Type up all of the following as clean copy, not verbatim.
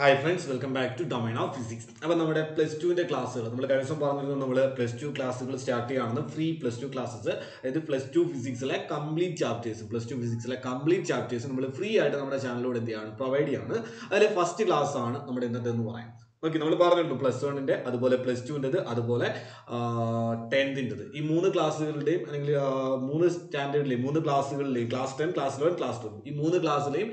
Hi friends, welcome back to Domain of Physics. അപ്പോൾ നമ്മുടെ plus ടുവിൻ്റെ ക്ലാസ്സുകൾ നമ്മൾ കഴിഞ്ഞ ദിവസം പറഞ്ഞിരുന്നു. നമ്മൾ പ്ലസ് ടു ക്ലാസ്സുകൾ സ്റ്റാർട്ട് ചെയ്യുകയാണെന്ന്. ഫ്രീ പ്ലസ് ടു ക്ലാസ്സസ്, അതായത് പ്ലസ് ടു ഫിസിക്സിലെ കംപ്ലീറ്റ് ചാപ്റ്റേഴ്സ് നമ്മൾ ഫ്രീ ആയിട്ട് നമ്മുടെ ചാനലിലൂടെ എന്ത് ചെയ്യാണ്, പ്രൊവൈഡ് ചെയ്യാണ്. അതിൽ ഫസ്റ്റ് ക്ലാസ് ആണ് നമ്മുടെ ഇന്നത്തെ എന്ന് പറയുന്നത്. ഓക്കെ, നമ്മൾ പറഞ്ഞിരുന്നു പ്ലസ് വണ്ണിൻ്റെ, അതുപോലെ പ്ലസ് ടുവിൻ്റെത്, അതുപോലെ 10th ഈ മൂന്ന് ക്ലാസ്സുകളുടെയും അല്ലെങ്കിൽ മൂന്ന് സ്റ്റാൻഡേർഡിലെയും മൂന്ന് ക്ലാസ്സുകളിലെയും ക്ലാസ് 10, ക്ലാസ് 11, ക്ലാസ് 12 ഈ മൂന്ന് ക്ലാസ്സിലെയും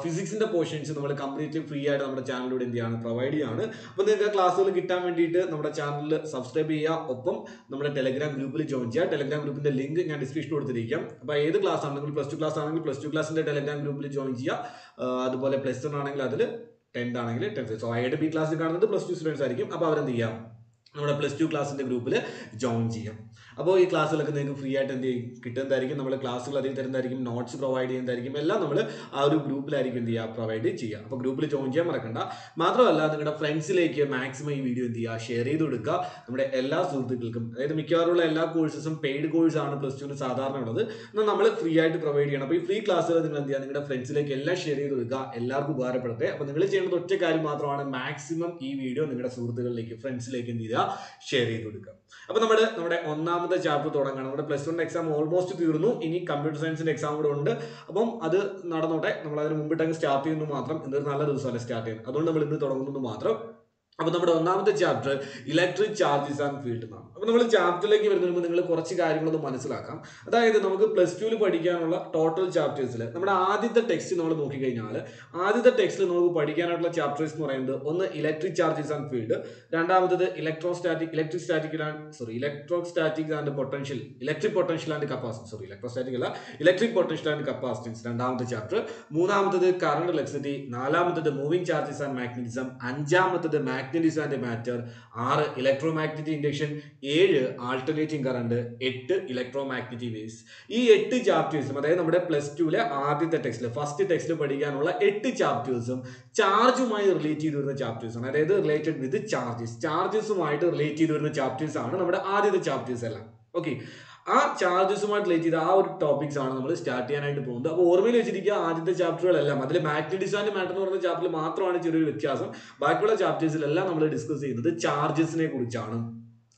ഫിസിക്സിന്റെ പോർഷൻസ് നമ്മൾ കംപ്ലീറ്റ്ലി ഫ്രീ ആയിട്ട് നമ്മുടെ ചാനലിലൂടെ എന്ത് ചെയ്യാണ്, പ്രൊവൈഡ് ചെയ്യാണ്. അപ്പോൾ നിങ്ങൾക്ക് ക്ലാസ്സുകൾ കിട്ടാൻ വേണ്ടിയിട്ട് നമ്മുടെ ചാനൽ സബ്സ്ക്രൈബ് ചെയ്യുക, ഒപ്പം നമ്മുടെ ടെലഗ്രാം ഗ്രൂപ്പിൽ ജോയിൻ ചെയ്യുക. ടെലഗ്രാം ഗ്രൂപ്പിന്റെ ലിങ്ക് ഞാൻ ഡിസ്ക്രിപ്ഷനിൽ കൊടുത്തിരിക്കാം. അപ്പോൾ ഏത് ക്ലാസ് ആണെങ്കിൽ പ്ലസ് ടു ക്ലാസ് ആണെങ്കിൽ പ്ലസ് ടു ക്ലാസിന്റെ ടെലഗ്രാം ഗ്രൂപ്പിൽ ജോയിൻ ചെയ്യുക. അതുപോലെ പ്ലസ് 1 ആണെങ്കിൽ അതിൽ 10th ആണെങ്കിൽ 10th. സോ ആയിട്ട് ബി ക്ലാസ്സിൽ കാണുന്നത് പ്ലസ് ടു സ്റ്റുഡൻസ് ആയിരിക്കും. അപ്പോൾ അവരെന്ത് ചെയ്യാം, നമ്മുടെ പ്ലസ് ടു ക്ലാസിന്റെ ഗ്രൂപ്പിൽ ജോയിൻ ചെയ്യാം. അപ്പോൾ ഈ ക്ലാസ്സുകളൊക്കെ നിങ്ങൾക്ക് ഫ്രീ ആയിട്ട് എന്ത് ചെയ്യും കിട്ടുന്നതായിരിക്കും. നമ്മൾ ക്ലാസ്സുകൾ അതിൽ തരുന്നതായിരിക്കും, നോട്ട്സ് പ്രൊവൈഡ് ചെയ്യുന്നതായിരിക്കും. എല്ലാം നമ്മൾ ആ ഒരു ഗ്രൂപ്പിലായിരിക്കും എന്ത് ചെയ്യുക, പ്രൊവൈഡ് ചെയ്യുക. അപ്പോൾ ഗ്രൂപ്പിൽ ജോയിൻ ചെയ്യാൻ മറക്കണ്ട. മാത്രമല്ല നിങ്ങളുടെ ഫ്രണ്ട്സിലേക്ക് മാക്സിമം ഈ വീഡിയോ എന്ത് ചെയ്യുക, ഷെയർ ചെയ്ത് കൊടുക്കുക. നമ്മുടെ എല്ലാ സുഹൃത്തുക്കൾക്കും, അതായത് മിക്കവാറുള്ള എല്ലാ കോഴ്സസും പെയ്ഡ് കോഴ്സാണ് പ്ലസ് ടുവിന് സാധാരണ ഉള്ളത്. എന്നാൽ നമ്മൾ ഫ്രീ ആയിട്ട് പ്രൊവൈഡ് ചെയ്യണം. അപ്പോൾ ഈ ഫ്രീ ക്ലാസ്സുകൾ നിങ്ങൾ എന്ത് ചെയ്യുക, നിങ്ങളുടെ ഫ്രണ്ട്സിലേക്ക് എല്ലാം ഷെയർ ചെയ്ത് കൊടുക്കുക, എല്ലാവർക്കും ഉപകാരപ്പെടട്ടെ. അപ്പോൾ നിങ്ങൾ ചെയ്യേണ്ടത് ഒറ്റ കാര്യം മാത്രമാണ്, മാക്സിമം ഈ വീഡിയോ നിങ്ങളുടെ സുഹൃത്തുക്കളിലേക്ക്, ഫ്രണ്ട്സിലേക്ക് എന്ത് ചെയ്യുക, ഷെയർ ചെയ്ത് കൊടുക്കുക. അപ്പോൾ നമ്മുടെ ഒന്നാമത്തെ ചാപ്റ്റർ തുടങ്ങണം. നമ്മുടെ പ്ലസ് 1 എക്സാം ഓൾമോസ്റ്റ് തീർന്നു. ഇനി കമ്പ്യൂട്ടർ സയൻസിന്റെ എക്സാം കൂടെ ഉണ്ട്. അപ്പം അത് നടന്നോട്ടെ. നമ്മൾ അതിന് മുമ്പിട്ടങ്ങ് സ്റ്റാർട്ട് ചെയ്യുന്നു മാത്രം. ഇന്നൊരു നല്ല ദിവസമല്ല സ്റ്റാർട്ട് ചെയ്യുന്നത്, അതുകൊണ്ട് നമ്മൾ ഇന്ന് തുടങ്ങുന്നു മാത്രം. അപ്പോൾ നമ്മുടെ ഒന്നാമത്തെ chapter electric charges and field എന്നാണ്. അപ്പോൾ നമ്മൾ ചാപ്റ്ററിലേക്ക് വരുന്നതിന് മുമ്പ് നിങ്ങൾ കുറച്ച് കാര്യങ്ങളൊന്ന് മനസ്സിലാക്കാം. അതായത് നമുക്ക് പ്ലസ് ടുവിൽ പഠിക്കാനുള്ള ടോട്ടൽ ചാപ്റ്റേഴ്സിൽ നമ്മുടെ ആദ്യത്തെ ടെക്സ്റ്റ് നമ്മൾ നോക്കിക്കഴിഞ്ഞാൽ, ആദ്യത്തെ ടെക്സ്റ്റിൽ നമുക്ക് പഠിക്കാനായിട്ടുള്ള ചാപ്റ്റേഴ്സ് എന്ന് പറയുന്നത് ഒന്ന് ഇലക്ട്രിക് ചാർജസ് ആൻഡ് ഫീൽഡ്, രണ്ടാമത്തത് ഇലക്ട്രിക് പൊട്ടൻഷ്യൽ ആൻഡ് കപ്പാസിറ്റൻസ് രണ്ടാമത്തെ ചാപ്റ്റർ, മൂന്നാമത്തത് കറണ്ട് ഇലക്ട്രിസിറ്റി, നാലാമത്തത് മൂവിംഗ് ചാർജസ് ആൻഡ് മാഗ്നറ്റിസം, അഞ്ചാമത്തത് magnetism and matter, 6 electromagnetic induction, 7 alternating current, 8 electromagnetic waves. ഈ 8 ചാപ്റ്റേഴ്സും, അതായത് നമ്മുടെ പ്ലസ് ടുവിലെ ആദ്യത്തെ ടെക്സ്റ്റിൽ ഫസ്റ്റ് ടെക്സ്റ്റിൽ പഠിക്കാനുള്ള 8 ചാപ്റ്റേഴ്സും ചാർജുമായി റിലേറ്റ് ചെയ്ത് വരുന്ന ചാപ്റ്റേഴ്സ് ആണ്. അതായത് റിലേറ്റഡ് വിത്ത് ചാർജസുമായിട്ട് റിലേറ്റ് ചെയ്ത് വരുന്ന ചാപ്റ്റേഴ്സ് ആണ് നമ്മുടെ ആദ്യത്തെ ചാപ്റ്റേഴ്സ് എല്ലാം. ഓക്കെ, ആ ചാർജസുമായിട്ട് റിലേറ്റ് ചെയ്ത ആ ഒരു ടോപ്പിക്സ് ആണ് നമ്മൾ സ്റ്റാർട്ട് ചെയ്യാനായിട്ട് പോകുന്നത്. അപ്പോൾ ഓർമ്മയിൽ വെച്ചിരിക്കുക, ആദ്യത്തെ ചാപ്റ്ററുകളെല്ലാം അതിൽ മാഗ്നറ്റിസം ആൻഡ് മാറ്റർ എന്ന് പറയുന്ന ചാപ്റ്ററിൽ മാത്രമാണ് ചെറിയൊരു വ്യത്യാസം. ബാക്കിയുള്ള ചാപ്റ്റേഴ്സിലെല്ലാം നമ്മൾ ഡിസ്കസ് ചെയ്യുന്നത് ചാർജസിനെ കുറിച്ചാണ്.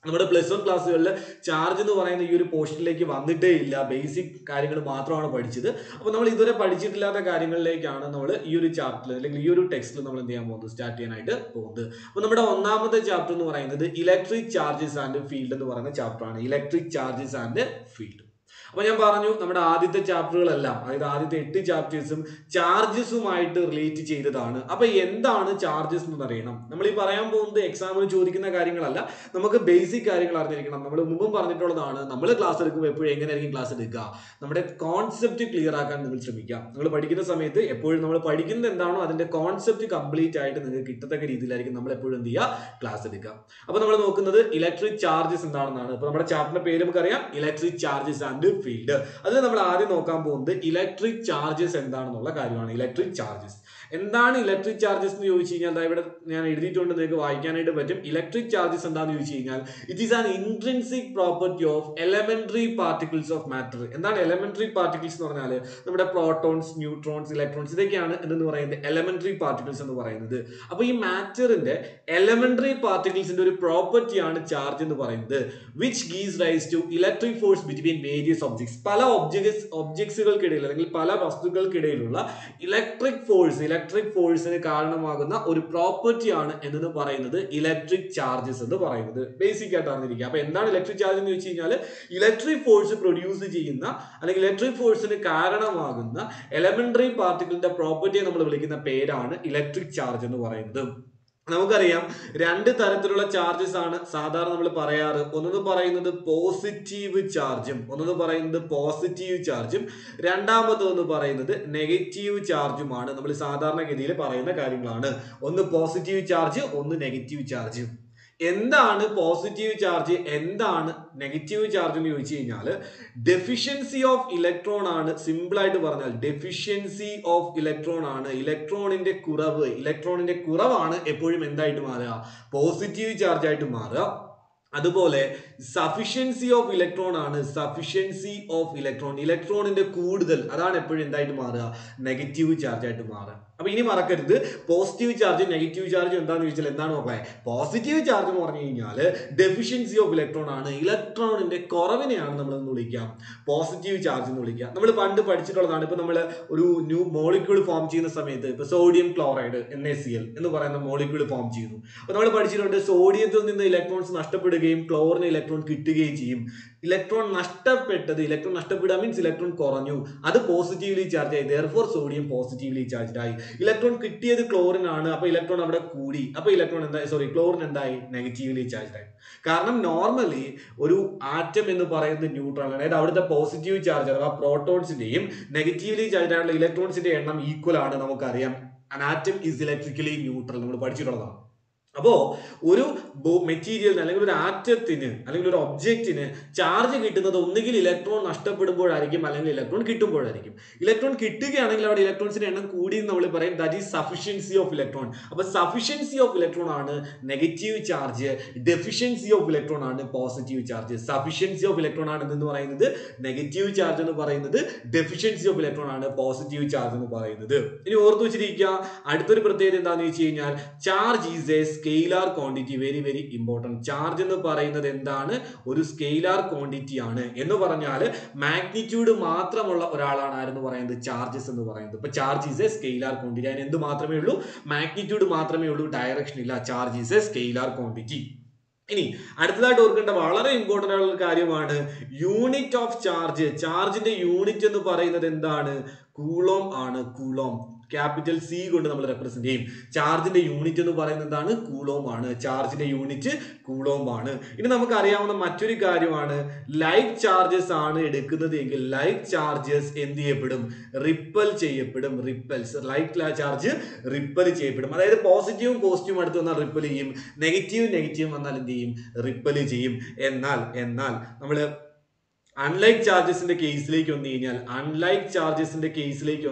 നമ്മുടെ പ്ലസ് 1 ക്ലാസ്സുകളിൽ ചാർജ് എന്ന് പറയുന്ന ഈ ഒരു പോർഷനിലേക്ക് വന്നിട്ടേ ഇല്ല. ബേസിക് കാര്യങ്ങൾ മാത്രമാണ് പഠിച്ചത്. അപ്പോൾ നമ്മൾ ഇതുവരെ പഠിച്ചിട്ടില്ലാത്ത കാര്യങ്ങളിലേക്കാണ് നമ്മൾ ഈ ഒരു ചാപ്റ്ററിൽ അല്ലെങ്കിൽ ഈ ഒരു ടെക്സ്റ്റിൽ നമ്മൾ എന്ത് ചെയ്യാൻ പോകുന്നത്, സ്റ്റാർട്ട് ചെയ്യാനായിട്ട് പോകുന്നത്. അപ്പോൾ നമ്മുടെ ഒന്നാമത്തെ ചാപ്റ്റർ എന്ന് പറയുന്നത് ഇലക്ട്രിക് ചാർജസ് ആൻഡ് ഫീൽഡ് എന്ന് പറയുന്ന ചാപ്റ്ററാണ്. Electric charges and field. അപ്പോൾ ഞാൻ പറഞ്ഞു, നമ്മുടെ ആദ്യത്തെ ചാപ്റ്ററുകളെല്ലാം, അതായത് ആദ്യത്തെ 8 ചാപ്റ്റേഴ്സും ചാർജസുമായിട്ട് റിലേറ്റ് ചെയ്തതാണ്. അപ്പൊ എന്താണ് ചാർജസ് എന്ന് അറിയണം. നമ്മൾ ഈ പറയാൻ പോകുന്നത് എക്സാമിന് ചോദിക്കുന്ന കാര്യങ്ങളല്ല, നമുക്ക് ബേസിക് കാര്യങ്ങൾ അറിഞ്ഞിരിക്കണം. നമ്മൾ മുമ്പും പറഞ്ഞിട്ടുള്ളതാണ്, നമ്മൾ ക്ലാസ് എടുക്കുമ്പോൾ എപ്പോഴും എങ്ങനെയായിരിക്കും ക്ലാസ് എടുക്കുക, നമ്മുടെ കോൺസെപ്റ്റ് ക്ലിയർ ആക്കാൻ നിങ്ങൾ ശ്രമിക്കുക. നിങ്ങൾ പഠിക്കുന്ന സമയത്ത് എപ്പോഴും നമ്മൾ പഠിക്കുന്നത് എന്താണോ അതിന്റെ കോൺസെപ്റ്റ് കംപ്ലീറ്റ് ആയിട്ട് നിങ്ങൾക്ക് കിട്ടത്തക്ക രീതിയിലായിരിക്കും നമ്മൾ എപ്പോഴും എന്ത് ചെയ്യുക, ക്ലാസ് എടുക്കുക. അപ്പോൾ നമ്മൾ നോക്കുന്നത് ഇലക്ട്രിക് ചാർജസ് എന്താണെന്നാണ്. ഇപ്പോൾ നമ്മുടെ ചാപ്റ്ററിന്റെ പേര് നമുക്കറിയാം, ഇലക്ട്രിക് ചാർജസ് ആൻഡ് ഫീൽഡ്. അതിൽ നമ്മൾ ആദ്യം നോക്കാൻ പോകുന്നത് ഇലക്ട്രിക് ചാർജസ് എന്താണെന്നുള്ള കാര്യമാണ്. ഇലക്ട്രിക് ചാർജസ് എന്താണ്? ഇലക്ട്രിക് ചാർജസ് എന്ന് ചോദിച്ചു കഴിഞ്ഞാൽ ഇവിടെ ഞാൻ എഴുതിയിട്ടുണ്ട്, നിങ്ങൾക്ക് വായിക്കാനായിട്ട് പറ്റും. ഇലക്ട്രിക് ചാർജസ് എന്താണെന്ന് ചോദിച്ചു കഴിഞ്ഞാൽ it is an intrinsic property of elementary particles of matter. എന്താണ് എലമെന്ററി പാർട്ടിക്കിൾസ് എന്ന് പറഞ്ഞാൽ? നമ്മുടെ പ്രോട്ടോൺസ്, ന്യൂട്രോൺസ്, ഇലക്ട്രോൺസ്, ഇതൊക്കെയാണ് എന്ന് പറയുന്നത് എലമെന്ററി പാർട്ടിക്കിൾസ് എന്ന് പറയുന്നത്. അപ്പോൾ ഈ മാറ്ററിന്റെ എലമെന്ററി പാർട്ടിക്കിൾസിന്റെ ഒരു പ്രോപ്പർട്ടിയാണ് ചാർജ് എന്ന് പറയുന്നത്. Which gives rise to electric force between various objects. പല ഒബ്ജക്ട്സുകൾക്കിടയിൽ അല്ലെങ്കിൽ പല വസ്തുക്കൾക്കിടയിലുള്ള ഇലക്ട്രിക് ഫോഴ്സിന് കാരണമാകുന്ന ഒരു പ്രോപ്പർട്ടിയാണ് എന്ന് പറയുന്നത് ഇലക്ട്രിക് ചാർജസ് എന്ന് പറയുന്നത്. ബേസിക് ആയിട്ട് അറിഞ്ഞിരിക്കുക. അപ്പൊ എന്താണ് ഇലക്ട്രിക് ചാർജ് എന്ന് വെച്ച് കഴിഞ്ഞാൽ ഇലക്ട്രിക് ഫോഴ്സ് പ്രൊഡ്യൂസ് ചെയ്യുന്ന അല്ലെങ്കിൽ ഇലക്ട്രിക് ഫോഴ്സിന് കാരണമാകുന്ന എലമെന്ററി പാർട്ടിക്കിളിന്റെ പ്രോപ്പർട്ടിയെ നമ്മൾ വിളിക്കുന്ന പേരാണ് ഇലക്ട്രിക് ചാർജ് എന്ന് പറയുന്നത്. നമുക്കറിയാം, 2 തരത്തിലുള്ള ചാർജസ് ആണ് സാധാരണ നമ്മൾ പറയാറ്. ഒന്നെന്ന് പറയുന്നത് പോസിറ്റീവ് ചാർജും രണ്ടാമതെന്ന് പറയുന്നത് നെഗറ്റീവ് ചാർജുമാണ്. നമ്മൾ സാധാരണഗതിയിൽ പറയുന്ന കാര്യങ്ങളാണ്. ഒന്ന് പോസിറ്റീവ് ചാർജ്, ഒന്ന് നെഗറ്റീവ് ചാർജ്. എന്താണ് പോസിറ്റീവ് ചാർജ്, എന്താണ് നെഗറ്റീവ് ചാർജ് എന്ന് ചോദിച്ചു കഴിഞ്ഞാൽ ഡെഫിഷ്യൻസി ഓഫ് ഇലക്ട്രോൺ ആണ്. സിമ്പിൾ ആയിട്ട് പറഞ്ഞാൽ ഡെഫിഷ്യൻസി ഓഫ് ഇലക്ട്രോൺ ആണ്. ഇലക്ട്രോണിന്റെ കുറവാണ് എപ്പോഴും എന്തായിട്ട് മാറുക, പോസിറ്റീവ് ചാർജ് ആയിട്ട് മാറുക. അതുപോലെ സഫിഷ്യൻസി ഓഫ് ഇലക്ട്രോൺ ആണ്. ഇലക്ട്രോണിന്റെ കൂടുതൽ, അതാണ് എപ്പോഴും എന്തായിട്ട് മാറുക, നെഗറ്റീവ് ചാർജ് ആയിട്ട് മാറുക. അപ്പൊ ഇനി മറക്കരുത്, പോസിറ്റീവ് ചാർജ് നെഗറ്റീവ് ചാർജ് എന്താന്ന് ചോദിച്ചാൽ എന്താണ് മക്കളെ? പോസിറ്റീവ് ചാർജ് എന്ന് പറഞ്ഞു കഴിഞ്ഞാൽ ഡെഫിഷ്യൻസി ഓഫ് ഇലക്ട്രോൺ ആണ്, ഇലക്ട്രോണിന്റെ കുറവിനെയാണ് നമ്മൾ എന്ന് വിളിക്കാം പോസിറ്റീവ് ചാർജ് എന്ന് വിളിക്കാം. നമ്മൾ പണ്ട് പഠിച്ചിട്ടുള്ളതാണ്. ഇപ്പൊ നമ്മൾ ഒരു ന്യൂ മോളിക്യൂൾ ഫോം ചെയ്യുന്ന സമയത്ത് ഇപ്പൊ സോഡിയം ക്ലോറൈഡ് NaCl എന്ന് പറയുന്ന മോളിക്യൂൾ ഫോം ചെയ്യുന്നു. അപ്പൊ നമ്മൾ പഠിച്ചിട്ടുണ്ട് സോഡിയത്തിൽ നിന്ന് ഇലക്ട്രോൺസ് നഷ്ടപ്പെടുകയും ക്ലോറിന് ഇലക്ട്രോൺ കിട്ടുകയും ചെയ്യും. ഇലക്ട്രോൺ നഷ്ടപ്പെടുക മീൻസ് ഇലക്ട്രോൺ കുറഞ്ഞു, അത് പോസിറ്റീവ്ലി ചാർജ് ആയി, therefore സോഡിയം പോസിറ്റീവ്ലി ചാർജ്ഡ് ആയി. ഇലക്ട്രോൺ കിട്ടിയത് ക്ലോറിൻ ആണ്, അപ്പൊ ഇലക്ട്രോൺ അവിടെ കൂടി, അപ്പൊ ക്ലോറിൻ എന്തായി? നെഗറ്റീവ്ലി ചാർജ്ഡ് ആയി. കാരണം നോർമലി ഒരു ആറ്റം എന്ന് പറയുന്നത് ന്യൂട്രൽ, അതായത് അവിടുത്തെ പോസിറ്റീവ് ചാർജ് അഥവാ പ്രോട്ടോൺസിന്റെയും നെഗറ്റീവ്ലി ചാർജ് ആയിട്ടുള്ള ഇലക്ട്രോൺസിന്റെ എണ്ണം ഈക്വൽ ആണ്. നമുക്കറിയാം an atom is electrically neutral, നമ്മൾ പഠിച്ചിട്ടുള്ളതാണ്. അപ്പോ ഒരു മെറ്റീരിയലിന് അല്ലെങ്കിൽ ഒരു ആറ്റത്തിന് അല്ലെങ്കിൽ ഒരു ഒബ്ജക്റ്റിന് ചാർജ് കിട്ടുന്നത് ഒന്നുകിൽ ഇലക്ട്രോൺ നഷ്ടപ്പെടുമ്പോഴായിരിക്കും അല്ലെങ്കിൽ ഇലക്ട്രോൺ കിട്ടുമ്പോഴായിരിക്കും. ഇലക്ട്രോൺ കിട്ടുകയാണെങ്കിൽ അവിടെ ഇലക്ട്രോൺസിന്റെ എണ്ണം കൂടി എന്ന് നമ്മൾ പറയും, that is sufficiency of electron. അപ്പൊ സഫിഷ്യൻസി ഓഫ് ഇലക്ട്രോൺ ആണ് negative charge, deficiency of electron ആണ് positive charge. Sufficiency of electron ആണ് എന്ന് പറയുന്നത് നെഗറ്റീവ് ചാർജ് എന്ന് പറയുന്നത്, ഡെഫിഷ്യൻസി ഓഫ് ഇലക്ട്രോൺ ആണ് പോസിറ്റീവ് ചാർജ് എന്ന് പറയുന്നത്. ഇനി ഓർത്തു വെച്ചിരിക്കുക, അടുത്തൊരു പ്രത്യേകത എന്താണെന്ന് വെച്ച് കഴിഞ്ഞാൽ charge is A scalar quantity. Very very important. Charge എന്ന് പറയുന്നത് എന്താണ്? ഒരു സ്കെയിലാർ ക്വാണ്ടിറ്റി ആണ്. എന്ന് പറഞ്ഞാൽ മാഗ്നിറ്റ്യൂഡ് മാത്രമുള്ള ഒരാളാണ് ആരെന്ന് പറയുന്നത്? ചാർജസ് എന്ന് പറയുന്നത്. ഇപ്പൊ charge is A scalar quantity. അതിന് എന്ത് മാത്രമേ ഉള്ളൂ? മാഗ്നിറ്റ്യൂഡ് മാത്രമേ ഉള്ളൂ, ഡയറക്ഷൻ ഇല്ല. Charge is A scalar quantity. ഇനി അടുത്തതായിട്ട് ഓർക്കേണ്ട വളരെ ഇമ്പോർട്ടന്റ് ആയിട്ടുള്ള കാര്യമാണ് യൂണിറ്റ് ഓഫ് ചാർജ്. ചാർജിന്റെ യൂണിറ്റ് എന്ന് പറയുന്നത് എന്താണ്? കൂളോം ആണ്. കൂളോം ക്യാപിറ്റൽ C കൊണ്ട് നമ്മൾ റെപ്രസെന്റ് ചെയ്യും. ചാർജിന്റെ യൂണിറ്റ് എന്ന് പറയുന്നത് എന്താണ്? കൂളോം ആണ്. ചാർജിന്റെ യൂണിറ്റ് കൂളോം ആണ്. ഇനി നമുക്ക് അറിയാവുന്ന മറ്റൊരു കാര്യമാണ്, ലൈക്ക് ചാർജസ് ആണ് എടുക്കുന്നത് എങ്കിൽ ലൈക്ക് ചാർജസ് എന്ത് ചെയ്യപ്പെടും? റിപ്പൽ ചെയ്യപ്പെടും. റിപ്പൽസ്. ലൈക്ക് ചാർജ് റിപ്പൽ ചെയ്യപ്പെടും. അതായത് പോസിറ്റീവും അടുത്ത് വന്നാൽ റിപ്പൽ ചെയ്യും, നെഗറ്റീവും വന്നാൽ എന്ത് ചെയ്യും? റിപ്പൽ ചെയ്യും. എന്നാൽ നമ്മൾ അൺലൈക്ക് ചാർജസിന്റെ കേസിലേക്ക് വന്നു കഴിഞ്ഞാൽ അൺലൈക്ക്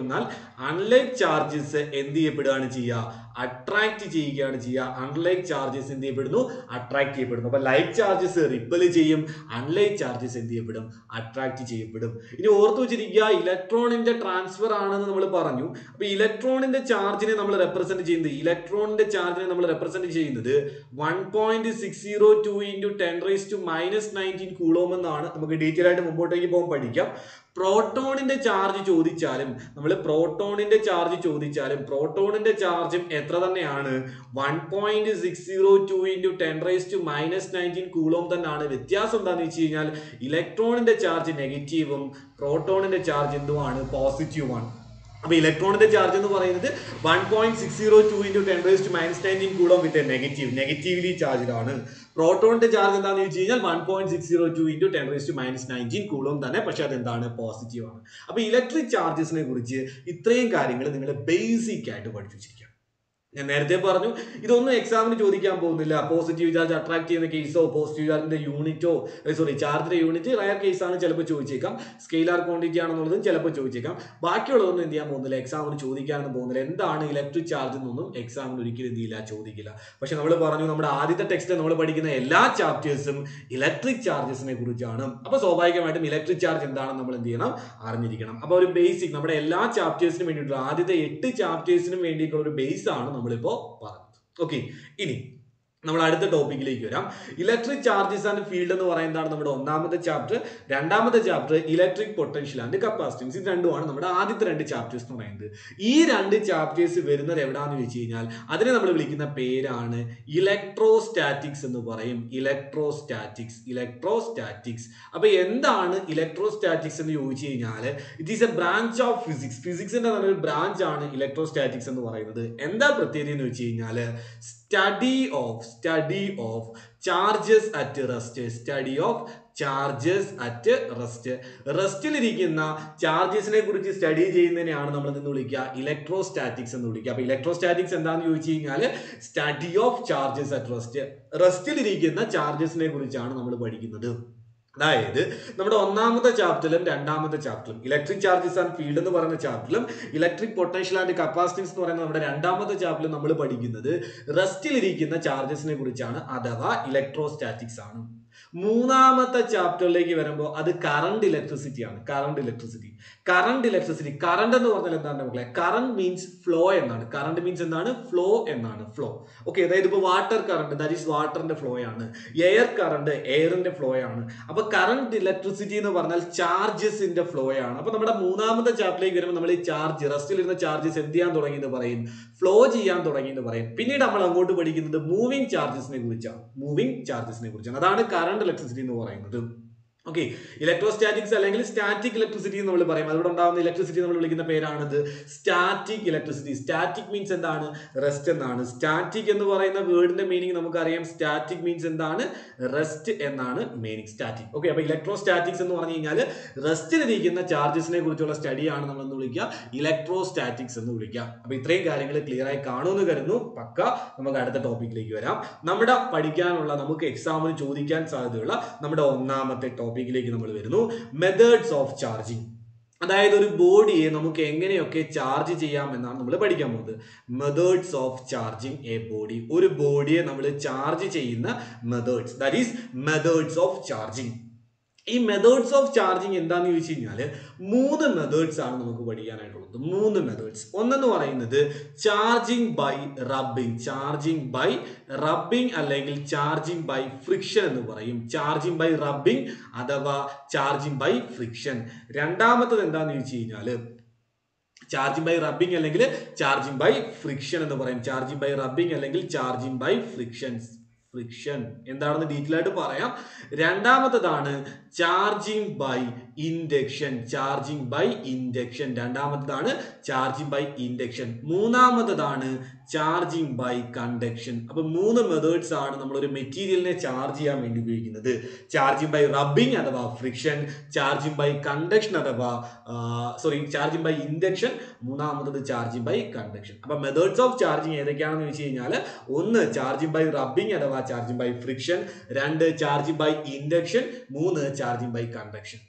ചാർജസ് എന്ത് ചെയ്യപ്പെടുകയാണ് ചെയ്യുക? അട്രാക്ട് ചെയ്യുകയാണ് ചെയ്യുക. അൺലൈക്ക് ചാർജസ് എന്ത് ചെയ്യപ്പെടുന്നു? അട്രാക്ട് ചെയ്യപ്പെടുന്നു. അപ്പൊ ലൈക്ക് ചാർജസ് റിപ്പൽ ചെയ്യും, അൺലൈക്ക് ചാർജസ് എന്ത് ചെയ്യപ്പെടും? അട്രാക്ട് ചെയ്യപ്പെടും. ഇനി ഓർത്തു വെച്ചിരിക്കുക, ഇലക്ട്രോണിന്റെ ട്രാൻസ്ഫർ ആണെന്ന് നമ്മൾ പറഞ്ഞു. അപ്പൊ ഇലക്ട്രോണിന്റെ ചാർജിനെ നമ്മൾ റെപ്രസെന്റ് ചെയ്യുന്നത് 1.602 into 10⁻⁻19 കൂളോം എന്നാണ്. നമുക്ക് ഡീറ്റെയിൽ ആയിട്ട് മുമ്പോട്ടേക്ക് പോകുമ്പോൾ പഠിക്കാം. പ്രോട്ടോണിന്റെ ചാർജ് ചോദിച്ചാലും പ്രോട്ടോണിന്റെ ചാർജും എത്ര തന്നെയാണ്? 1.602 into 10⁻⁻19 കൂളോം തന്നെയാണ്. വ്യത്യാസം എന്താണെന്ന് വെച്ച് കഴിഞ്ഞാൽ ഇലക്ട്രോണിന്റെ ചാർജ് നെഗറ്റീവും പ്രോട്ടോണിന്റെ ചാർജ് എന്തുമാണ്? പോസിറ്റീവുമാണ്. അപ്പൊ ഇലക്ട്രോണിന്റെ ചാർജ് എന്ന് പറയുന്നത് 1.602 into 10⁻⁻19 കൂളോം വിത്ത് നെഗറ്റീവ്ലി ചാർജ്ഡ് ആണ്. പ്രോട്ടോണിന്റെ ചാർജ് എന്താണെന്ന് വെച്ച് കഴിഞ്ഞാൽ 1.602 into 10⁻⁻19 കൂളോം തന്നെ, പക്ഷെ അതെന്താണ്? പോസിറ്റീവ് ആണ്. അപ്പൊ ഇലക്ട്രിക് ചാർജസിനെ കുറിച്ച് ഇത്രയും കാര്യങ്ങൾ നിങ്ങൾ ബേസിക് ആയിട്ട് പഠിച്ചു വെച്ചിരിക്കുക. ഞാൻ നേരത്തെ പറഞ്ഞു, ഇതൊന്നും എക്സാമിന് ചോദിക്കാൻ പോകുന്നില്ല. പോസിറ്റീവ് ചാർജ് അട്രാക്ട് ചെയ്യുന്ന കേസോ പോസിറ്റീവ് ചാർജിന്റെ യൂണിറ്റോ ചാർജിന്റെ യൂണിറ്റ് റയർ കേസാണ്, ചിലപ്പോൾ ചോദിച്ചേക്കാം. സ്കെയിലാർ ക്വാണ്ടിറ്റി ആണെന്നുള്ളതും ചിലപ്പോൾ ചോദിച്ചേക്കാം. ബാക്കിയുള്ളതൊന്നും എന്ത് ചെയ്യാൻ പോകുന്നില്ല, എക്സാമിന് ചോദിക്കാനൊന്നും പോകുന്നില്ല. എന്താണ് ഇലക്ട്രിക് ചാർജ് എന്നൊന്നും എക്സാമിന് ഒരിക്കലും എന്ത് ചെയ്യില്ല, ചോദിക്കില്ല. പക്ഷെ നമ്മൾ പറഞ്ഞു, നമ്മുടെ ആദ്യത്തെ ടെക്സ്റ്റ് നമ്മൾ പഠിക്കുന്ന എല്ലാ ചാപ്റ്റേഴ്സും ഇലക്ട്രിക് ചാർജസിനെ കുറിച്ചാണ്. അപ്പൊ സ്വാഭാവികമായിട്ടും ഇലക്ട്രിക് ചാർജ് എന്താണെന്ന് നമ്മൾ എന്ത് ചെയ്യണം? അറിഞ്ഞിരിക്കണം. അപ്പൊ ഒരു ബേസിക് നമ്മുടെ എല്ലാ ചാപ്റ്റേഴ്സിനും വേണ്ടിയിട്ടുള്ള ആദ്യത്തെ 8 ചാപ്റ്റേഴ്സിനും വേണ്ടിയിട്ടുള്ള ഒരു ബേസ് ആണ് നമ്മളിപ്പോ പറഞ്ഞത്. ഓക്കെ, ഇനി നമ്മൾ അടുത്ത ടോപ്പിക്കിലേക്ക് വരാം. ഇലക്ട്രിക് ചാർജസ് ആൻഡ് ഫീൽഡ് എന്ന് പറയുന്നതാണ് നമ്മുടെ ഒന്നാമത്തെ ചാപ്റ്റർ. രണ്ടാമത്തെ chapter electric potential and capacitance. ഇത് രണ്ടുമാണ് നമ്മുടെ ആദ്യത്തെ 2 ചാപ്റ്റേഴ്സ് എന്ന് പറയുന്നത്. ഈ 2 ചാപ്റ്റേഴ്സ് വരുന്നത് എവിടാന്ന് വെച്ച് കഴിഞ്ഞാൽ അതിനെ നമ്മൾ വിളിക്കുന്ന പേരാണ് ഇലക്ട്രോസ്റ്റാറ്റിക്സ് എന്ന് പറയും. ഇലക്ട്രോസ്റ്റാറ്റിക്സ്. അപ്പൊ എന്താണ് ഇലക്ട്രോസ്റ്റാറ്റിക്സ് എന്ന് ചോദിച്ചു കഴിഞ്ഞാൽ it is a branch of physics. ഫിസിക്സിന്റെ തന്നെ ഒരു ബ്രാഞ്ച് ആണ് ഇലക്ട്രോസ്റ്റാറ്റിക്സ് എന്ന് പറയുന്നത്. എന്താ പ്രത്യേകത എന്ന് വെച്ച് കഴിഞ്ഞാൽ study of charges at rest. റെസ്റ്റിലിരിക്കുന്ന ചാർജസിനെ കുറിച്ച് സ്റ്റഡി ചെയ്യുന്നതിനെയാണ് നമ്മൾ എന്ന് വിളിക്കുക ഇലക്ട്രോസ്റ്റാറ്റിക്സ് എന്ന് വിളിക്കുക. അപ്പൊ ഇലക്ട്രോസ്റ്റാറ്റിക്സ് എന്താണെന്ന് ചോദിച്ചു കഴിഞ്ഞാൽ study of charges at rest. റെസ്റ്റിലിരിക്കുന്ന ചാർജസിനെ കുറിച്ചാണ് നമ്മൾ പഠിക്കുന്നത്. അതായത് നമ്മുടെ ഒന്നാമത്തെ ചാപ്റ്ററിലും രണ്ടാമത്തെ ചാപ്റ്ററിലും ഇലക്ട്രിക് ചാർജസ് ആൻഡ് ഫീൽഡ് എന്ന് പറയുന്ന ചാപ്റ്ററിലും ഇലക്ട്രിക് പൊട്ടൻഷ്യൽ ആൻഡ് കപ്പാസിറ്റൻസ് എന്ന് പറയുന്ന നമ്മുടെ രണ്ടാമത്തെ ചാപ്റ്ററിലും നമ്മൾ പഠിക്കുന്നത് റെസ്റ്റിലിരിക്കുന്ന ചാർജസിനെ കുറിച്ചാണ്, അഥവാ ഇലക്ട്രോസ്റ്റാറ്റിക്സ് ആണ്. മൂന്നാമത്തെ ചാപ്റ്ററിലേക്ക് വരുമ്പോൾ അത് കറണ്ട് ഇലക്ട്രിസിറ്റി ആണ്. കറണ്ട് ഇലക്ട്രിസിറ്റി കറണ്ട് എന്ന് പറഞ്ഞാൽ എന്താണ് മക്കളെ? കറണ്ട് മീൻസ് ഫ്ലോ എന്നാണ്. കറണ്ട് മീൻസ് എന്താണ്? ഫ്ലോ എന്നാണ്. ഫ്ലോ. ഓക്കെ, അതായത് ഇപ്പോൾ വാട്ടർ കറണ്ട്, ദാറ്റ് ഈസ് വാട്ടറിന്റെ ഫ്ലോ ആണ്. എയർ കറണ്ട് എയറിന്റെ ഫ്ലോ ആണ്. അപ്പൊ കറണ്ട് ഇലക്ട്രിസിറ്റി എന്ന് പറഞ്ഞാൽ ചാർജസിന്റെ ഫ്ലോ ആണ്. അപ്പൊ നമ്മുടെ മൂന്നാമത്തെ ചാപ്റ്ററിലേക്ക് വരുമ്പോൾ നമ്മൾ ഈ ചാർജ്, റെസ്റ്റിലിരുന്ന ചാർജസ് എന്ത് ചെയ്യാൻ തുടങ്ങി എന്ന് പറയും? ഫ്ലോ ചെയ്യാൻ തുടങ്ങി എന്ന് പറയും. പിന്നീട് നമ്മൾ അങ്ങോട്ട് പഠിക്കുന്നത് മൂവിംഗ് ചാർജസിനെ കുറിച്ചാണ്. അതാണ് കറണ്ട് ഇലക്ട്രിസിറ്റി എന്ന് പറയുന്നത്. ഓക്കെ, ഇലക്ട്രോസ്റ്റാറ്റിക്സ് അല്ലെങ്കിൽ സ്റ്റാറ്റിക് ഇലക്ട്രിസിറ്റി എന്ന് നമ്മൾ പറയും. അതിലൂടെ ഉണ്ടാകുന്ന ഇലക്ട്രിസിറ്റി നമ്മൾ വിളിക്കുന്ന പേരാണിത് സ്റ്റാറ്റിക് ഇലക്ട്രിസിറ്റി. സ്റ്റാറ്റിക് മീൻസ് എന്താണ്? റെസ്റ്റ് എന്നാണ്. സ്റ്റാറ്റിക് എന്ന് പറയുന്ന വേർഡിന്റെ മീനിങ് നമുക്കറിയാം. സ്റ്റാറ്റിക് മീൻസ് എന്താണ്? റെസ്റ്റ് എന്നാണ് മീനിങ്. സ്റ്റാറ്റിക്. ഓക്കെ, അപ്പൊ ഇലക്ട്രോസ്റ്റാറ്റിക്സ് എന്ന് പറഞ്ഞു കഴിഞ്ഞാൽ റെസ്റ്റിലിരിക്കുന്ന ചാർജസിനെ കുറിച്ചുള്ള സ്റ്റഡിയാണ് നമ്മൾ എന്ന് വിളിക്കുക ഇലക്ട്രോസ്റ്റാറ്റിക്സ് എന്ന് വിളിക്കുക. അപ്പൊ ഇത്രയും കാര്യങ്ങൾ ക്ലിയർ ആയി കാണുമെന്ന് കരുതുന്നു. പക്ക നമുക്ക് അടുത്ത ടോപ്പിക്കിലേക്ക് വരാം. നമ്മുടെ പഠിക്കാനുള്ള, നമുക്ക് എക്സാമിന് ചോദിക്കാൻ സാധ്യതയുള്ള നമ്മുടെ ഒന്നാമത്തെ ടോപ്പിക്കിലേക്ക് നമ്മൾ വരുന്നു. Methods of charging. അതായത് ഒരു ബോഡിയെ നമുക്ക് എങ്ങനെയൊക്കെ ചാർജ് ചെയ്യാം എന്നാണ് നമ്മൾ പഠിക്കാൻ പോകുന്നത്. Methods of charging A body. ഒരു ബോഡിയെ നമ്മൾ ചാർജ് ചെയ്യുന്ന methods, that is methods of charging. ഈ മെത്തേഡ്സ് ഓഫ് ചാർജിങ് എന്താണെന്ന് ചോദിച്ചു കഴിഞ്ഞാൽ 3 മെത്തേഡ്സ് ആണ് നമുക്ക് പഠിക്കാനായിട്ടുള്ളത്. 3 മെത്തേഡ്സ്. ഒന്നെന്ന് പറയുന്നത് ചാർജിങ് ബൈ റബ്ബിംഗ് അല്ലെങ്കിൽ ചാർജിങ് ബൈ ഫ്രിക്ഷൻ എന്ന് പറയും. ചാർജിങ് ബൈ റബ്ബിംഗ് അഥവാ ചാർജിങ് ബൈ ഫ്രിക്ഷൻ. രണ്ടാമത്തത് എന്താണെന്ന് ചോദിച്ചു കഴിഞ്ഞാൽ ചാർജിങ് ബൈ റബ്ബിംഗ് അല്ലെങ്കിൽ ചാർജിങ് ബൈ ഫ്രിക്ഷൻ എന്ന് പറയും. ചാർജിങ് ബൈ റബ്ബിംഗ് അല്ലെങ്കിൽ ചാർജിങ് ബൈ ഫ്രിക്ഷൻ എന്താണെന്ന് ഡീറ്റെയിൽ ആയിട്ട് പറയാം. രണ്ടാമത്തതാണ് ചാർജിങ് ബൈ ഇൻഡക്ഷൻ. രണ്ടാമത്തതാണ് ചാർജിങ് ബൈ ഇൻഡക്ഷൻ. മൂന്നാമത്തതാണ് ചാർജിങ് ബൈ കണ്ടക്ഷൻ. അപ്പൊ 3 മെത്തേഡ്സ് ആണ് നമ്മൾ ഒരു മെറ്റീരിയലിനെ ചാർജ് ചെയ്യാൻ വേണ്ടി ഉപയോഗിക്കുന്നത്. ചാർജിങ് ബൈ റബ്ബിംഗ് അഥവാ ഫ്രിക്ഷൻ, ചാർജിങ് ബൈ കണ്ടക്ഷൻ അഥവാ ചാർജിങ് ബൈ ഇൻഡക്ഷൻ, മൂന്നാമത്തത് ചാർജിങ് ബൈ കണ്ടക്ഷൻ. അപ്പൊ മെത്തേഡ്സ് ഓഫ് ചാർജിങ് ഏതൊക്കെയാണെന്ന് വെച്ച് കഴിഞ്ഞാൽ 1 ചാർജിങ് ബൈ റബ്ബിംഗ് അഥവാ charging by friction, 2 charging by induction, 3 charging by conduction.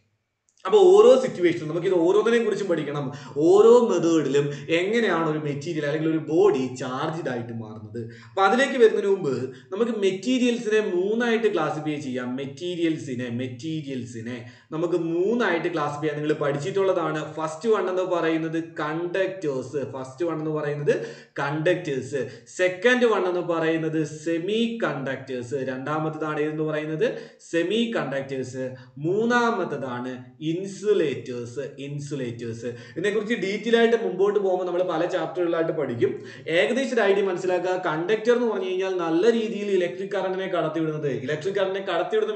അപ്പോൾ ഓരോ സിറ്റുവേഷനും നമുക്ക് ഇത് ഓരോന്നിനെ കുറിച്ചും പഠിക്കണം. ഓരോ മെത്തേഡിലും എങ്ങനെയാണ് ഒരു മെറ്റീരിയൽ അല്ലെങ്കിൽ ഒരു ബോഡി ചാർജ്ഡ് ആയിട്ട് മാറുന്നത്. അപ്പൊ അതിലേക്ക് വരുന്നതിന് മുമ്പ് നമുക്ക് മെറ്റീരിയൽസിനെ 3ആയിട്ട് ക്ലാസിഫൈ ചെയ്യാം. മെറ്റീരിയൽസിനെ നമുക്ക് 3ആയിട്ട് ക്ലാസിഫൈ ചെയ്യാം. നിങ്ങൾ പഠിച്ചിട്ടുള്ളതാണ്. ഫസ്റ്റ് വൺ എന്ന് പറയുന്നത് കണ്ടക്ടേഴ്സ്. സെക്കൻഡ് വൺ എന്ന് പറയുന്നത് സെമി കണ്ടക്ടേഴ്സ്. രണ്ടാമത്തതാണ് എന്ന് പറയുന്നത് സെമി കണ്ടക്ടേഴ്സ്. മൂന്നാമത്തതാണ് ഇൻസുലേറ്റേഴ്സ്. ഇതിനെക്കുറിച്ച് ഡീറ്റെയിൽ ആയിട്ട് മുമ്പോട്ട് പോകുമ്പോൾ നമ്മൾ പല ചാപ്റ്ററുകളായിട്ട് പഠിക്കും. ഏകദേശം ഒരു ഐഡിയ മനസ്സിലാക്കുക. കണ്ടക്ടർ എന്ന് പറഞ്ഞു കഴിഞ്ഞാൽ നല്ല രീതിയിൽ ഇലക്ട്രിക് കറണ്ടിനെ കടത്തിവിടുന്ന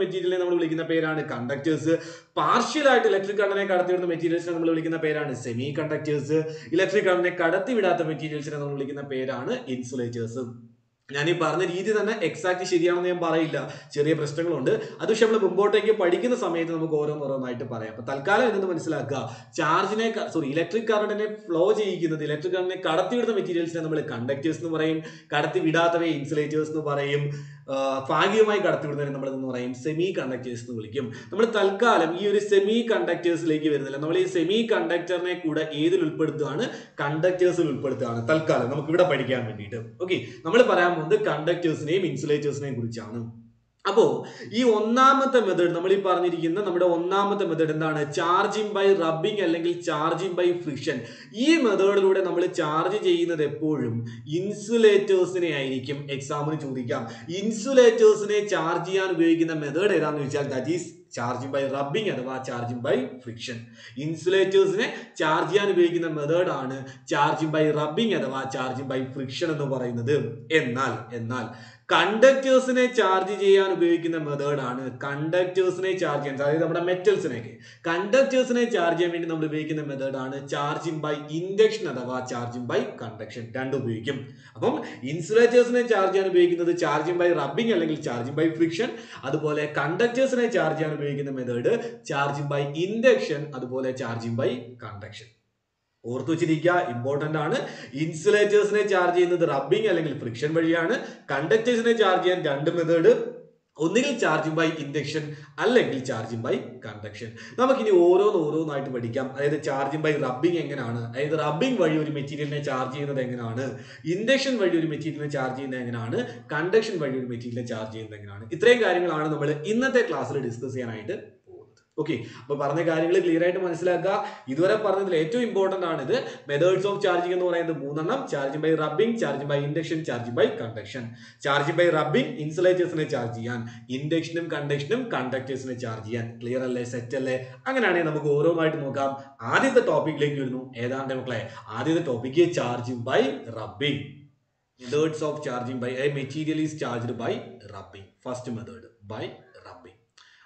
മെറ്റീരിയലിനെ നമ്മൾ വിളിക്കുന്ന പേരാണ് കണ്ടക്ടേഴ്സ്. പാർഷ്യൽ ആയിട്ട് ഇലക്ട്രിക് കറണ്ടിനെ കടത്തിവിടുന്ന മെറ്റീരിയൽസിനെ നമ്മൾ വിളിക്കുന്ന പേരാണ് സെമി കണ്ടക്ടേഴ്സ്. ഇലക്ട്രിക് കറണ്ടിനെ കടത്തിവിടാത്ത മെറ്റീരിയൽസിനെ നമ്മൾ വിളിക്കുന്ന പേരാണ് ഇൻസുലേറ്റേഴ്സ്. ഞാൻ ഈ പറഞ്ഞ രീതി തന്നെ എക്സാക്ട് ശരിയാണെന്ന് ഞാൻ പറയില്ല, ചെറിയ പ്രശ്നങ്ങളുണ്ട്. അത് പക്ഷെ നമ്മൾ മുമ്പോട്ടേക്ക് പഠിക്കുന്ന സമയത്ത് നമുക്ക് ഓരോന്നോരോന്നായിട്ട് പറയാം. അപ്പൊ തൽക്കാലം എന്നത് മനസ്സിലാക്കുക. ഇലക്ട്രിക് കറണ്ടിനെ ഫ്ലോ ചെയ്യിക്കുന്നത്, ഇലക്ട്രിക് കറണ്ടിനെ കടത്തിവിടുന്ന മെറ്റീരിയൽസിനെ നമ്മൾ കണ്ടക്ടേഴ്സ് എന്ന് പറയും. കടത്തിവിടാത്തവയെ ഇൻസുലേറ്റേഴ്സ് എന്ന് പറയും. ഭാഗികമായി കടത്തിവിടുന്നതിന് നമ്മൾ എന്ന് പറയും സെമി കണ്ടക്ടേഴ്സ് എന്ന് വിളിക്കും. നമ്മൾ തൽക്കാലം ഈ ഒരു സെമി കണ്ടക്ടേഴ്സിലേക്ക് വരുന്നില്ല. നമ്മൾ ഈ സെമി കണ്ടക്ടറിനെ കൂടെ ഏതിൽ ഉൾപ്പെടുത്തുകയാണ്? കണ്ടക്ടേഴ്സിൽ ഉൾപ്പെടുത്തുകയാണ് തൽക്കാലം നമുക്ക് ഇവിടെ പഠിക്കാൻ വേണ്ടിയിട്ട്. ഓക്കെ, നമ്മൾ പറയാൻ പോകുന്നത് കണ്ടക്ടേഴ്സിനെയും ഇൻസുലേറ്റേഴ്സിനെയും കുറിച്ചാണ്. അപ്പോ ഈ ഒന്നാമത്തെ മെത്തേഡ്, നമ്മൾ ഈ പറഞ്ഞിരിക്കുന്ന നമ്മുടെ ഒന്നാമത്തെ മെത്തേഡ് എന്താണ്? ചാർജിങ് ബൈ റബ്ബിംഗ് അല്ലെങ്കിൽ ചാർജിങ് ബൈ ഫ്രിക്ഷൻ. ഈ മെത്തേഡിലൂടെ നമ്മൾ ചാർജ് ചെയ്യുന്നത് എപ്പോഴും ഇൻസുലേറ്റേഴ്സിനെ ആയിരിക്കും. എക്സാമിന് ചോദിക്കാം. ഇൻസുലേറ്റേഴ്സിനെ ചാർജ് ചെയ്യാൻ ഉപയോഗിക്കുന്ന മെത്തേഡ് ഏതാണെന്ന് ചോദിച്ചാൽ that is charging by rubbing അഥവാ ചാർജിങ് ബൈ ഫ്രിക്ഷൻ. ഇൻസുലേറ്റേഴ്സിനെ ചാർജ് ചെയ്യാൻ ഉപയോഗിക്കുന്ന മെത്തേഡ് ആണ് ചാർജിങ് ബൈ റബ്ബിംഗ് അഥവാ ചാർജിങ് ബൈ ഫ്രിക്ഷൻ എന്ന് പറയുന്നത്. എന്നാൽ കണ്ടക്ടേഴ്സിനെ ചാർജ് ചെയ്യാൻ ഉപയോഗിക്കുന്ന മെത്തേഡാണ് അതായത് നമ്മുടെ മെറ്റൽസിനെയൊക്കെ കണ്ടക്ടേഴ്സിനെ ചാർജ് ചെയ്യാൻ വേണ്ടി നമ്മൾ ഉപയോഗിക്കുന്ന മെത്തേഡാണ് ചാർജിങ് ബൈ ഇൻഡക്ഷൻ അഥവാ ചാർജിങ് ബൈ കണ്ടക്ഷൻ. രണ്ടും ഉപയോഗിക്കും. അപ്പം ഇൻസുലേറ്റേഴ്സിനെ ചാർജ് ചെയ്യാൻ ഉപയോഗിക്കുന്നത് ചാർജിങ് ബൈ റബ്ബിംഗ് അല്ലെങ്കിൽ ചാർജിങ് ബൈ ഫ്രിക്ഷൻ. അതുപോലെ കണ്ടക്ടേഴ്സിനെ ചാർജ് ചെയ്യാൻ ഉപയോഗിക്കുന്ന മെത്തേഡ് ചാർജിങ് ബൈ ഇൻഡക്ഷൻ, അതുപോലെ ചാർജിങ് ബൈ കണ്ടക്ഷൻ. ഓർത്തു വെച്ചിരിക്കുക, ഇമ്പോർട്ടന്റ് ആണ്. ഇൻസുലേറ്റേഴ്സിനെ ചാർജ് ചെയ്യുന്നത് റബ്ബിംഗ് അല്ലെങ്കിൽ ഫ്രിക്ഷൻ വഴിയാണ്. കണ്ടക്ടേഴ്സിനെ ചാർജ് ചെയ്യാൻ 2 മെത്തേഡ്, ഒന്നുകിൽ ചാർജിങ് ബൈ ഇൻഡക്ഷൻ അല്ലെങ്കിൽ ചാർജിങ് ബൈ കണ്ടക്ഷൻ. നമുക്കിനി ഓരോന്നായിട്ട് പഠിക്കാം. അതായത് ചാർജിങ് ബൈ റബ്ബിംഗ് എങ്ങനെയാണ്, അതായത് റബ്ബിംഗ് വഴി ഒരു മെറ്റീരിയലിനെ ചാർജ് ചെയ്യുന്നത് എങ്ങനെയാണ്, ഇൻഡക്ഷൻ വഴി ഒരു മെറ്റീരിയലിനെ ചാർജ് ചെയ്യുന്നത് എങ്ങനെയാണ്, കണ്ടക്ഷൻ വഴി ഒരു മെറ്റീരിയലിനെ ചാർജ് ചെയ്യുന്നത് എങ്ങനെയാണ്. ഇത്രയും കാര്യങ്ങളാണ് നമ്മൾ ഇന്നത്തെ ക്ലാസ്സിൽ ഡിസ്കസ് ചെയ്യാനായിട്ട്. ഓക്കെ, അപ്പൊ പറഞ്ഞ കാര്യങ്ങൾ ക്ലിയർ ആയിട്ട് മനസ്സിലാക്കുക. ഇതുവരെ പറഞ്ഞതിൽ ഏറ്റവും ഇമ്പോർട്ടന്റ് ആണ് ഇത് മെത്തേഡ്സ് ഓഫ് ചാർജിങ് എന്ന് പറയുന്നത് 3 charging by rubbing, charging by induction, charging by conduction. Charging by rubbing ഇൻസുലേറ്റേഴ്സിനെ ചാർജ് ചെയ്യാൻ, ഇൻഡക്ഷനും കണ്ടക്ഷനും കണ്ടക്ടേഴ്സിനെ ചാർജ് ചെയ്യാൻ. ക്ലിയർ അല്ലേ, സെറ്റ് അല്ലേ? അങ്ങനെയാണെങ്കിൽ നമുക്ക് ഓരോന്നായിട്ട് നോക്കാം. ആദ്യത്തെ ടോപ്പിക്കിലേക്ക് വരുന്നു. ഏതാണ്ട് മക്കളെ, ആദ്യത്തെ topic charging by rubbing. Methods of charging by a material is charged by rubbing. First method by rubbing.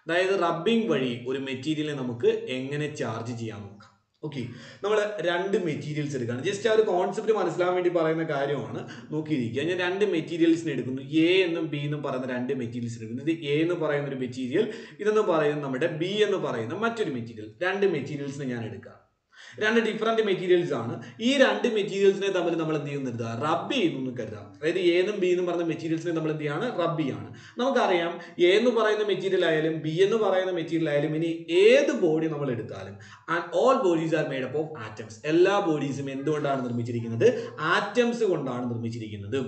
അതായത് റബ്ബിംഗ് വഴി ഒരു മെറ്റീരിയലിനെ നമുക്ക് എങ്ങനെ ചാർജ് ചെയ്യാൻ നോക്കാം. ഓക്കെ, നമ്മൾ 2 മെറ്റീരിയൽസ് എടുക്കുകയാണ്. ജസ്റ്റ് ആ ഒരു കോൺസെപ്റ്റ് മനസ്സിലാവാൻ വേണ്ടി പറയുന്ന കാര്യമാണ്. നോക്കിയിരിക്കുക, ഞാൻ 2 മെറ്റീരിയൽസിനെ എടുക്കുന്നു. എ എന്നും ബി എന്നും പറയുന്ന 2 മെറ്റീരിയൽസ് എടുക്കുന്നു. ഇത് എ എന്ന് പറയുന്ന ഒരു മെറ്റീരിയൽ, ഇതെന്ന് പറയുന്നത് നമ്മുടെ ബി എന്ന് പറയുന്ന മറ്റൊരു മെറ്റീരിയൽ. 2 മെറ്റീരിയൽസിനെ ഞാൻ എടുക്കാം. 2 ഡിഫറെന്റ് മെറ്റീരിയൽസ് ആണ്. ഈ 2 മെറ്റീരിയൽസിനെ തമ്മിൽ നമ്മൾ എന്ത് ചെയ്യുന്നു, റബ്ബ് ചെയ്യുന്നു കരുതാം. അതായത് എ എന്നും ബി എന്നും പറയുന്ന മെറ്റീരിയൽസിനെ നമ്മൾ എന്ത് ചെയ്യാണ്, റബ്ബ് ചെയ്യാണ്. നമുക്കറിയാം എ എന്ന് പറയുന്ന മെറ്റീരിയൽ ആയാലും ബി എന്ന് പറയുന്ന മെറ്റീരിയൽ ആയാലും ഇനി ഏത് ബോഡി നമ്മൾ എടുത്താലും and all bodies are made up of atoms. എല്ലാ ബോഡീസും എന്തുകൊണ്ടാണ് നിർമ്മിച്ചിരിക്കുന്നത്, ആറ്റംസ് കൊണ്ടാണ് നിർമ്മിച്ചിരിക്കുന്നത്.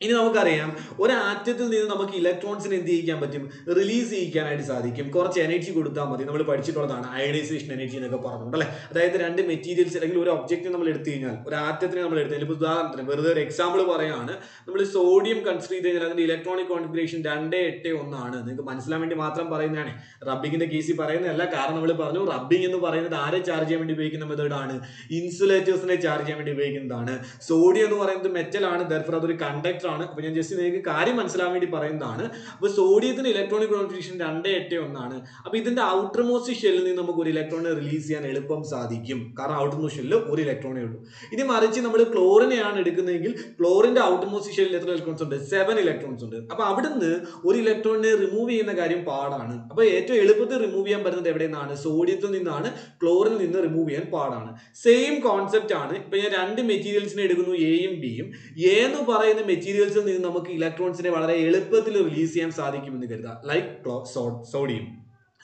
ഇനി നമുക്കറിയാം ഒരു ആറ്റത്തിൽ നിന്ന് നമുക്ക് ഇലക്ട്രോൺസിന് എന്ത് ചെയ്യിക്കാൻ പറ്റും, റിലീസ് ചെയ്യിക്കാനായിട്ട് സാധിക്കും. കുറച്ച് എനർജി കൊടുത്താൽ മതി. നമ്മൾ പഠിച്ചിട്ടുള്ളതാണ് അയണൈസേഷൻ എനർജി എന്നൊക്കെ പറഞ്ഞിട്ടുണ്ട് അല്ലേ. അതായത് 2 മെറ്റീരിയൽസ് അല്ലെങ്കിൽ ഒരു ഒബ്ജക്റ്റ് നമ്മൾ എടുത്തു കഴിഞ്ഞാൽ, ഒരു ആറ്റത്തിനെ നമ്മൾ എടുത്തു കഴിഞ്ഞാൽ, ഇപ്പോൾ ഉദാഹരണത്തിന് വെറുതെ ഒരു എക്സാമ്പിൾ പറയാണ്, നമ്മൾ സോഡിയം കൺസിഡർ ചെയ്ത് കഴിഞ്ഞാൽ അതിന്റെ ഇലക്ട്രോണിക് കോൺഫിഗറേഷൻ 281 ആണ്. നിങ്ങൾക്ക് മനസ്സിലാൻ വേണ്ടി മാത്രം പറയുന്നതാണ്. റബ്ബിങ്ങിന്റെ കേസിൽ പറയുന്നതല്ല. കാരണം നമ്മൾ പറഞ്ഞു റബ്ബിംഗ് എന്ന് പറയുന്നത് ആരെ ചാർജ് ചെയ്യാൻ വേണ്ടി ഉപയോഗിക്കുന്ന മെത്തേഡാണ്, ഇൻസുലേറ്റേഴ്സിനെ ചാർജ് ചെയ്യാൻ വേണ്ടി ഉപയോഗിക്കുന്നതാണ്. സോഡിയം എന്ന് പറയുന്നത് മെറ്റൽ ആണ്, ദർഫോർ അതൊരു കണ്ടക്ടർ. അപ്പൊ ഞാൻ ജസ്റ്റ് നിങ്ങൾക്ക് കാര്യം മനസ്സിലാൻ വേണ്ടി പറയുന്നതാണ്. അപ്പൊ സോഡിയത്തിന് ഇലക്ട്രോണിക് കോൺഫിഗറേഷൻ 281 ആണ്. അപ്പൊ ഇതിന്റെ ഔട്ടർ മോസ്റ്റ് ഷെല്ലിൽ നിന്ന് നമുക്ക് ഒരു ഇലക്ട്രോണിനെ റിലീസ് ചെയ്യാൻ എളുപ്പം സാധിക്കും. കാരണം ഔട്ടർ മോസ്റ്റ് ഷെല്ലിൽ ഒരു ഇലക്ട്രോണേ ഉള്ളൂ. ഇനി മറിച്ച് നമ്മൾ ക്ലോറിനെയാണ് എടുക്കുന്നതെങ്കിൽ ക്ലോറിന്റെ ഔട്ടർ മോസ്റ്റ് ഷെല്ലിൽ എത്ര ഇലക്ട്രോൺസ് ഉണ്ട്, 7 ഇലക്ട്രോൺസ് ഉണ്ട്. അപ്പൊ അവിടുന്ന് ഒരു ഇലക്ട്രോണിനെ റിമൂവ് ചെയ്യുന്ന കാര്യം പാടാണ്. അപ്പൊ ഏറ്റവും എളുപ്പത്തിൽ റിമൂവ് ചെയ്യാൻ പറ്റുന്നത് എവിടെ നിന്നാണ്, സോഡിയത്തിൽ നിന്നാണ്. ക്ലോറിനിൽ നിന്ന് റിമൂവ് ചെയ്യാൻ പാടാണ്. സെയിം കോൺസെപ്റ്റ് ആണ്. ഇപ്പൊ ഞാൻ 2 മെറ്റീരിയൽസിനെ എടുക്കുന്നു, എയും ബിയും. എ എന്ന് പറയുന്ന മെറ്റീരിയൽസിൽ നിന്ന് നമുക്ക് ഇലക്ട്രോൺസിനെ വളരെ എളുപ്പത്തിൽ റിലീസ് ചെയ്യാൻ സാധിക്കുമെന്ന് കരുതാം. ലൈക്ക്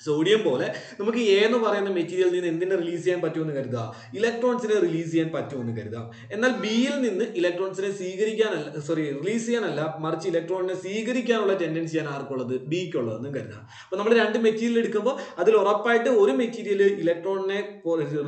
സോഡിയം പോലെ നമുക്ക് എ എന്ന് പറയുന്ന മെറ്റീരിയലിൽ നിന്ന് എന്തിനെ റിലീസ് ചെയ്യാൻ പറ്റുമെന്ന് കരുതുക, ഇലക്ട്രോൺസിനെ റിലീസ് ചെയ്യാൻ പറ്റുമെന്ന് കരുതാം. എന്നാൽ ബിയിൽ നിന്ന് ഇലക്ട്രോൺസിനെ റിലീസ് ചെയ്യാനല്ല, മറിച്ച് ഇലക്ട്രോണിനെ സ്വീകരിക്കാനുള്ള ടെൻഡൻസിയാണ് ആർക്കുള്ളത്, ബിക്കുള്ളതെന്നും കരുതാം. അപ്പൊ നമ്മൾ 2 മെറ്റീരിയൽ എടുക്കുമ്പോൾ അതിൽ ഉറപ്പായിട്ട് ഒരു മെറ്റീരിയൽ ഇലക്ട്രോണിനെ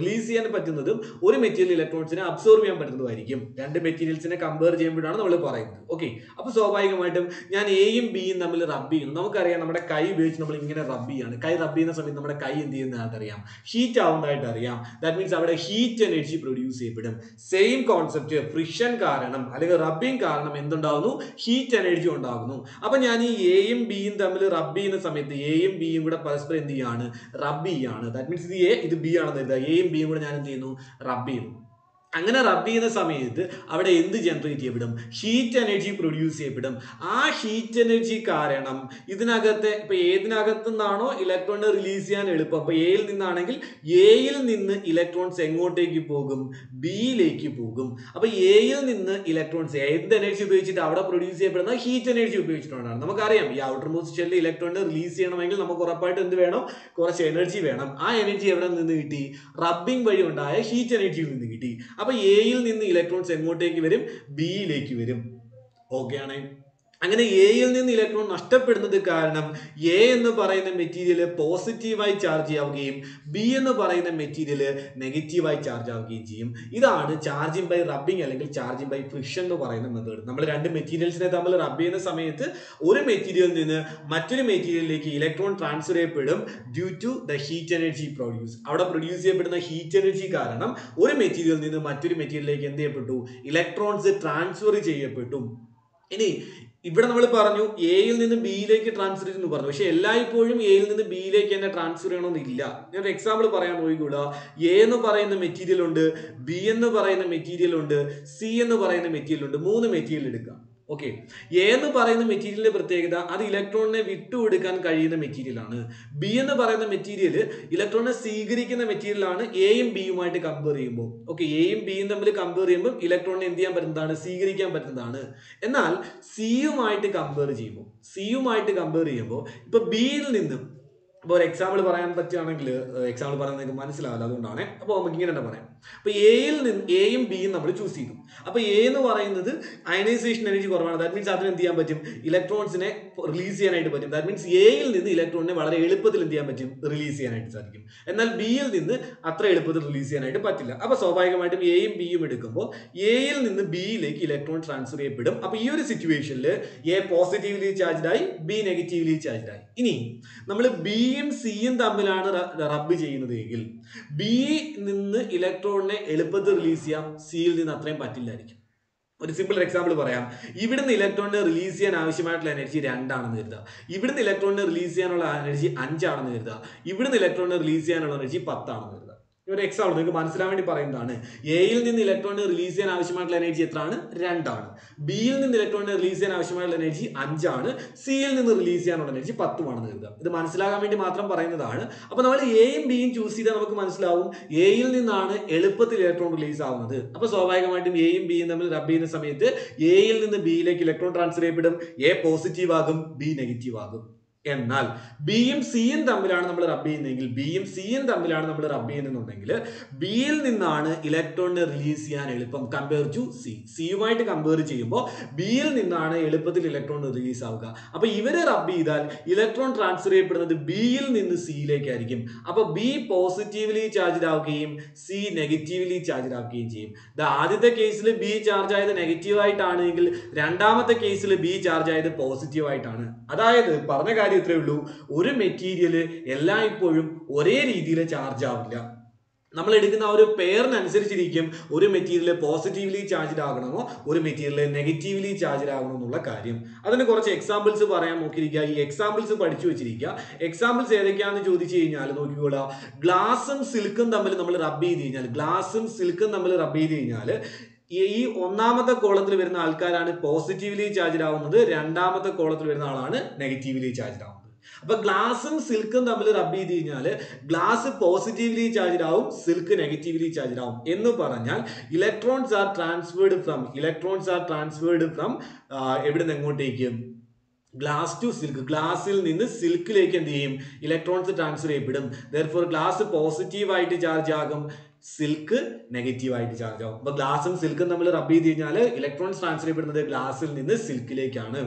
റിലീസ് ചെയ്യാൻ പറ്റുന്നതും ഒരു മെറ്റീരിയൽ ഇലക്ട്രോൺസിനെ അബ്സോർവ് ചെയ്യാൻ പറ്റുന്നതുമായിരിക്കും. 2 മെറ്റീരിയൽസിനെ കമ്പയർ ചെയ്യുമ്പോഴാണ് നമ്മൾ പറയുന്നത്. ഓക്കെ, അപ്പൊ സ്വാഭാവികമായിട്ടും ഞാൻ എയും ബിയും തമ്മിൽ റബ്ബ് ചെയ്യുന്നു. നമുക്കറിയാം നമ്മുടെ കൈ ഉപയോഗിച്ച് നമ്മൾ ഇങ്ങനെ റബ്ബ് ചെയ്യാണ്. കൈ റബ്ബ് ചെയ്യുന്ന സമയത്ത് നമ്മുടെ കൈ എന്ത് ചെയ്യുന്നതായിട്ട് അറിയാം, ഹീറ്റ് ആവുന്നതായിട്ട് അറിയാം. ദാറ്റ് മീൻസ് അവിടെ ഹീറ്റ് എനർജി പ്രൊഡ്യൂസ് ചെയ്യപ്പെടും. സെയിം കോൺസെപ്റ്റ്, ഫ്രിക്ഷൻ കാരണം അല്ലെങ്കിൽ റബ്ബിംഗ് കാരണം എന്തുണ്ടാകുന്നു, ഹീറ്റ് എനർജി ഉണ്ടാകുന്നു. അപ്പൊ ഞാൻ ഈ എയും ബിയും തമ്മിൽ റബ്ബ് ചെയ്യുന്ന സമയത്ത് എയും ബിയും കൂടെ പരസ്പരം എന്ത് ചെയ്യാണ്, റബ്ബ് ചെയ്യാണ്. ദാറ്റ് മീൻസ് ഇത് എ ഇത് ബി ആണെന്ന് കരുതുക. എയും ബിയും കൂടെ ഞാൻ എന്ത് ചെയ്യുന്നു, റബ്ബ് ചെയ്യുന്നു. അങ്ങനെ റബ്ബ് ചെയ്യുന്ന സമയത്ത് അവിടെ എന്ത് ജനറേറ്റ് ചെയ്യപ്പെടും, ഹീറ്റ് എനർജി പ്രൊഡ്യൂസ് ചെയ്യപ്പെടും. ആ ഹീറ്റ് എനർജി കാരണം ഇതിനകത്തെ ഇപ്പൊ ഏതിനകത്തു നിന്നാണോ ഇലക്ട്രോണിനെ റിലീസ് ചെയ്യാൻ എളുപ്പം, അപ്പൊ എയിൽ നിന്നാണെങ്കിൽ എയിൽ നിന്ന് ഇലക്ട്രോൺസ് എങ്ങോട്ടേക്ക് പോകും, ബിയിലേക്ക് പോകും. അപ്പൊ എയിൽ നിന്ന് ഇലക്ട്രോൺസ് എന്ത് എനർജി ഉപയോഗിച്ചിട്ട് അവിടെ പ്രൊഡ്യൂസ് ചെയ്യപ്പെടുന്ന ഹീറ്റ് എനർജി ഉപയോഗിച്ചിട്ടുണ്ടാണ്. നമുക്കറിയാം ഈ ഔട്ടർ മോസ്റ്റ് ഷെല്ലിൽ ഇലക്ട്രോണിനെ റിലീസ് ചെയ്യണമെങ്കിൽ നമുക്ക് ഉറപ്പായിട്ട് എന്ത് വേണം, കുറച്ച് എനർജി വേണം. ആ എനർജി എവിടെ നിന്ന് കിട്ടി, റബ്ബിംഗ് വഴി ഉണ്ടായ ഹീറ്റ് എനർജിയിൽ നിന്ന് കിട്ടി. അപ്പൊ എയിൽ നിന്ന് ഇലക്ട്രോൺസ് എങ്ങോട്ടേക്ക് വരും, ബിയിലേക്ക് വരും. ഓക്കെ ആണ്. അങ്ങനെ എയിൽ നിന്ന് ഇലക്ട്രോൺ നഷ്ടപ്പെടുന്നത് കാരണം എ എന്ന് പറയുന്ന മെറ്റീരിയൽ പോസിറ്റീവായി ചാർജ് ആവുകയും ബി എന്ന് പറയുന്ന മെറ്റീരിയൽ നെഗറ്റീവായി ചാർജ് ആവുകയും ചെയ്യും. ഇതാണ് ചാർജിങ് ബൈ റബ്ബിംഗ് അല്ലെങ്കിൽ ചാർജിങ് ബൈ ഫ്രിക്ഷൻ എന്ന് പറയുന്ന മെത്തേഡ്. നമ്മൾ 2 മെറ്റീരിയൽസിനെ തമ്മിൽ റബ്ബ് ചെയ്യുന്ന സമയത്ത് ഒരു മെറ്റീരിയലിൽ നിന്ന് മറ്റൊരു മെറ്റീരിയലിലേക്ക് ഇലക്ട്രോൺ ട്രാൻസ്ഫർ ചെയ്യപ്പെടും due to the heat energy produce. അവിടെ പ്രൊഡ്യൂസ് ചെയ്യപ്പെടുന്ന ഹീറ്റ് എനർജി കാരണം ഒരു മെറ്റീരിയലിൽ നിന്ന് മറ്റൊരു മെറ്റീരിയലിലേക്ക് എന്ത് ചെയ്യപ്പെട്ടു, ഇലക്ട്രോൺസ് ട്രാൻസ്ഫർ ചെയ്യപ്പെട്ടു. ഇനി ഇവിടെ നമ്മൾ പറഞ്ഞു എയിൽ നിന്ന് ബിയിലേക്ക് ട്രാൻസ്ഫർ ചെയ്യുന്നു പറഞ്ഞു. പക്ഷെ എല്ലായ്പ്പോഴും എയിൽ നിന്ന് ബിയിലേക്ക് തന്നെ ട്രാൻസ്ഫർ ചെയ്യണമെന്നില്ല. ഞാൻ ഒരു എക്സാമ്പിൾ പറയാൻ നോക്കിക്കൂടാ. എ എന്ന് പറയുന്ന മെറ്റീരിയൽ ഉണ്ട്, ബി എന്ന് പറയുന്ന മെറ്റീരിയൽ ഉണ്ട്, സി എന്ന് പറയുന്ന മെറ്റീരിയൽ ഉണ്ട്. 3 മെറ്റീരിയൽ എടുക്കാം. ഓക്കെ, എ എന്ന് പറയുന്ന മെറ്റീരിയലിന്റെ പ്രത്യേകത അത് ഇലക്ട്രോണിനെ വിട്ടുകൊടുക്കാൻ കഴിയുന്ന മെറ്റീരിയലാണ്. ബി എന്ന് പറയുന്ന മെറ്റീരിയൽ ഇലക്ട്രോണിനെ സ്വീകരിക്കുന്ന മെറ്റീരിയലാണ് എയും ബിയുമായിട്ട് കമ്പയർ ചെയ്യുമ്പോൾ. ഓക്കെ, എയും ബിയും തമ്മിൽ കമ്പയർ ചെയ്യുമ്പോൾ ഇലക്ട്രോണിനെ എന്ത് ചെയ്യാൻ പറ്റുന്നതാണ്, സ്വീകരിക്കാൻ പറ്റുന്നതാണ്. എന്നാൽ സിയുമായിട്ട് കമ്പയർ ചെയ്യുമ്പോൾ ഇപ്പൊ ബിയിൽ നിന്നും ഇപ്പോൾ ഒരു എക്സാമ്പിൾ പറയാൻ പറ്റുകയാണെങ്കിൽ, എക്സാമ്പിൾ പറയുന്നത് നിങ്ങൾക്ക് മനസ്സിലാവില്ല, അതുകൊണ്ടാണ്. അപ്പോൾ നമുക്ക് ഇങ്ങനെ തന്നെ പറയാം. അപ്പോൾ എയും ബിയും നമ്മൾ ചൂസ് ചെയ്തു. അപ്പോൾ എ എന്ന് പറയുന്നത് അയനൈസേഷൻ എനർജി കുറവാണ്. ദാറ്റ് മീൻസ് അതിന് എന്ത് ചെയ്യാൻ പറ്റും, ഇലക്ട്രോൺസിനെ റിലീസ് ചെയ്യാനായിട്ട് പറ്റും. ദാറ്റ് മീൻസ് എയിൽ നിന്ന് ഇലക്ട്രോണിനെ വളരെ എളുപ്പത്തിൽ എന്ത് ചെയ്യാൻ പറ്റും, റിലീസ് ചെയ്യാനായിട്ട് സാധിക്കും. എന്നാൽ ബിയിൽ നിന്ന് അത്ര എളുപ്പത്തിൽ റിലീസ് ചെയ്യാനായിട്ട് പറ്റില്ല. അപ്പോൾ സ്വാഭാവികമായിട്ടും എയും ബിയും എടുക്കുമ്പോൾ എയിൽ നിന്ന് ബിയിലേക്ക് ഇലക്ട്രോൺ ട്രാൻസ്ഫർ ചെയ്യപ്പെടും. അപ്പോൾ ഈ ഒരു സിറ്റുവേഷനിൽ എ പോസിറ്റീവ്ലി ചാർജ്ഡ് ആയി, ബി നെഗറ്റീവ്ലി ചാർജ്ഡ് ആയി. ഇനി നമ്മൾ ബിയും സിയും തമ്മിലാണ് റബ്ബ് ചെയ്യുന്നത് എങ്കിൽ ബി നിന്ന് ഇലക്ട്രോണിനെ എളുപ്പത്തിൽ റിലീസ് ചെയ്യാം, സിയിൽ നിന്ന് അത്രയും പറ്റില്ലായിരിക്കും. ഒരു സിമ്പിൾ എക്സാമ്പിൾ പറയാം. ഇവിടുന്ന് ഇലക്ട്രോണിനെ റിലീസ് ചെയ്യാൻ ആവശ്യമായിട്ടുള്ള എനർജി 2 ആണെന്ന് കരുതുക. ഇവിടുന്ന് ഇലക്ട്രോണിനെ റിലീസ് ചെയ്യാനുള്ള എനർജി 5 ആണെന്ന് കരുതുക. ഇവിടുന്ന് ഇലക്ട്രോണിനെ റിലീസ് ചെയ്യാനുള്ള എനർജി 10 ആണെന്ന് കരുതുക. ഒരു എക്സാമ്പിൾ നിങ്ങൾക്ക് മനസ്സിലാൻ വേണ്ടി പറയുന്നതാണ്. എയിൽ നിന്ന് ഇലക്ട്രോണിനെ റിലീസ് ചെയ്യാൻ ആവശ്യമായിട്ടുള്ള എനർജി എത്രയാണ്, 2 ആണ്. ബിയിൽ നിന്ന് ഇലക്ട്രോണിനെ റിലീസ് ചെയ്യാൻ ആവശ്യമായിട്ടുള്ള എനർജി 5 ആണ്. സിയിൽ നിന്ന് റിലീസ് ചെയ്യാനുള്ള എനർജി 10 ആണെന്ന് കരുതുക. ഇത് മനസ്സിലാകാൻ വേണ്ടി മാത്രം പറയുന്നതാണ്. അപ്പോൾ നമ്മൾ എയും ബിയും ചൂസ് ചെയ്താൽ നമുക്ക് മനസ്സിലാവും എയിൽ നിന്നാണ് എളുപ്പത്തിൽ ഇലക്ട്രോൺ റിലീസ് ആവുന്നത്. അപ്പോൾ സ്വാഭാവികമായിട്ടും എയും ബിയും തമ്മിൽ റബ്ബ് ചെയ്യുന്ന സമയത്ത് എയിൽ നിന്ന് ബിയിലേക്ക് ഇലക്ട്രോൺ ട്രാൻസ്ഫർ ചെയ്യപ്പെടും. എ പോസിറ്റീവ് ആകും, ബി നെഗറ്റീവ് ആകും. എന്നാൽ ബിയും സിയും തമ്മിലാണ് നമ്മൾ റബ്ബ് ചെയ്യുന്നതെന്നുണ്ടെങ്കിൽ ബിയിൽ നിന്നാണ് ഇലക്ട്രോണിനെ റിലീസ് ചെയ്യാൻ എളുപ്പം കമ്പയർ ടു സി. സിയുമായിട്ട് കമ്പയർ ചെയ്യുമ്പോൾ ബിയിൽ നിന്നാണ് എളുപ്പത്തിൽ ഇലക്ട്രോൺ റിലീസ് ആവുക. അപ്പൊ ഇവരെ റബ്ബ് ചെയ്താൽ ഇലക്ട്രോൺ ട്രാൻസ്ഫർ ചെയ്യപ്പെടുന്നത് ബിയിൽ നിന്ന് സിയിലേക്കായിരിക്കും. അപ്പൊ ബി പോസിറ്റീവ്ലി ചാർജ്ഡ് ആവുകയും സി നെഗറ്റീവ്ലി ചാർജ്ഡ് ആവുകയും ചെയ്യും. ആദ്യത്തെ കേസിൽ ബി ചാർജ് ആയത് നെഗറ്റീവ് ആയിട്ടാണെങ്കിൽ രണ്ടാമത്തെ കേസിൽ ബി ചാർജ് ആയത് പോസിറ്റീവ് ആയിട്ടാണ്. അതായത് പറഞ്ഞ കാര്യം ഇത്രയേ ഉള്ളൂ, ഒരു മെറ്റീരിയൽ എല്ലായ്പ്പോഴും ഒരേ രീതിയിൽ ചാർജ് ആവില്ല. നമ്മൾ എടുക്കുന്ന ആ ഒരു പെയറിനനുസരിച്ചിരിക്കും ഒരു മെറ്റീരിയൽ പോസിറ്റീവ്ലി ചാർജ്ഡ് ആകണമോ ഒരു മെറ്റീരിയൽ നെഗറ്റീവ്ലി ചാർജ്ഡ് ആകണമോ എന്നുള്ള കാര്യം. അതിന് കുറച്ച് എക്സാമ്പിൾസ് പറയാൻ നോക്കിയിരിക്കുക. ഈ എക്സാമ്പിൾസ് പഠിച്ചു വെച്ചിരിക്കുക. എക്സാമ്പിൾസ് ഏതൊക്കെയാണെന്ന് ചോദിച്ചു കഴിഞ്ഞാൽ നോക്കിക്കോളാം. ഗ്ലാസും സിൽക്കും തമ്മിൽ നമ്മൾ റബ്ബ് ചെയ്ത് കഴിഞ്ഞാൽ ഈ ഒന്നാമത്തെ കോളത്തിൽ വരുന്ന ആൾക്കാരാണ് പോസിറ്റീവ്ലി ചാർജ്ഡ് ആവുന്നത്, രണ്ടാമത്തെ കോളത്തിൽ വരുന്ന ആളാണ് നെഗറ്റീവ്ലി ചാർജ്ഡ് ആവുന്നത്. അപ്പൊ ഗ്ലാസും സിൽക്കും തമ്മിൽ റബ്ബ് ചെയ്ത് കഴിഞ്ഞാൽ ഗ്ലാസ് പോസിറ്റീവ്ലി ചാർജ്ഡ് ആവും, സിൽക്ക് നെഗറ്റീവ്ലി ചാർജ്ഡ് ആവും. എന്ന് പറഞ്ഞാൽ ഇലക്ട്രോൺസ് ആർ ട്രാൻസ്ഫേർഡ് ഫ്രം എവിടെ നിന്ന് എങ്ങോട്ടേക്ക്, ഗ്ലാസ് ടു സിൽക്ക്. ഗ്ലാസിൽ നിന്ന് സിൽക്കിലേക്ക് എന്ത് ചെയ്യും, ഇലക്ട്രോൺസ് ട്രാൻസ്ഫർ ചെയ്യപ്പെടും. ദെർഫോർ ഗ്ലാസ് പോസിറ്റീവ് ആയിട്ട് ചാർജ് ആകും, സിൽക്ക് നെഗറ്റീവ് ആയിട്ട് ചാർജ് ആവും. അപ്പൊ ഗ്ലാസും സിൽക്കും തമ്മിൽ റബ്ബ് ചെയ്ത് കഴിഞ്ഞാൽ ഇലക്ട്രോൺസ് ട്രാൻസ്ഫർ ചെയ്യപ്പെടുന്നത് ഗ്ലാസിൽ നിന്ന് സിൽക്കിലേക്കാണ്.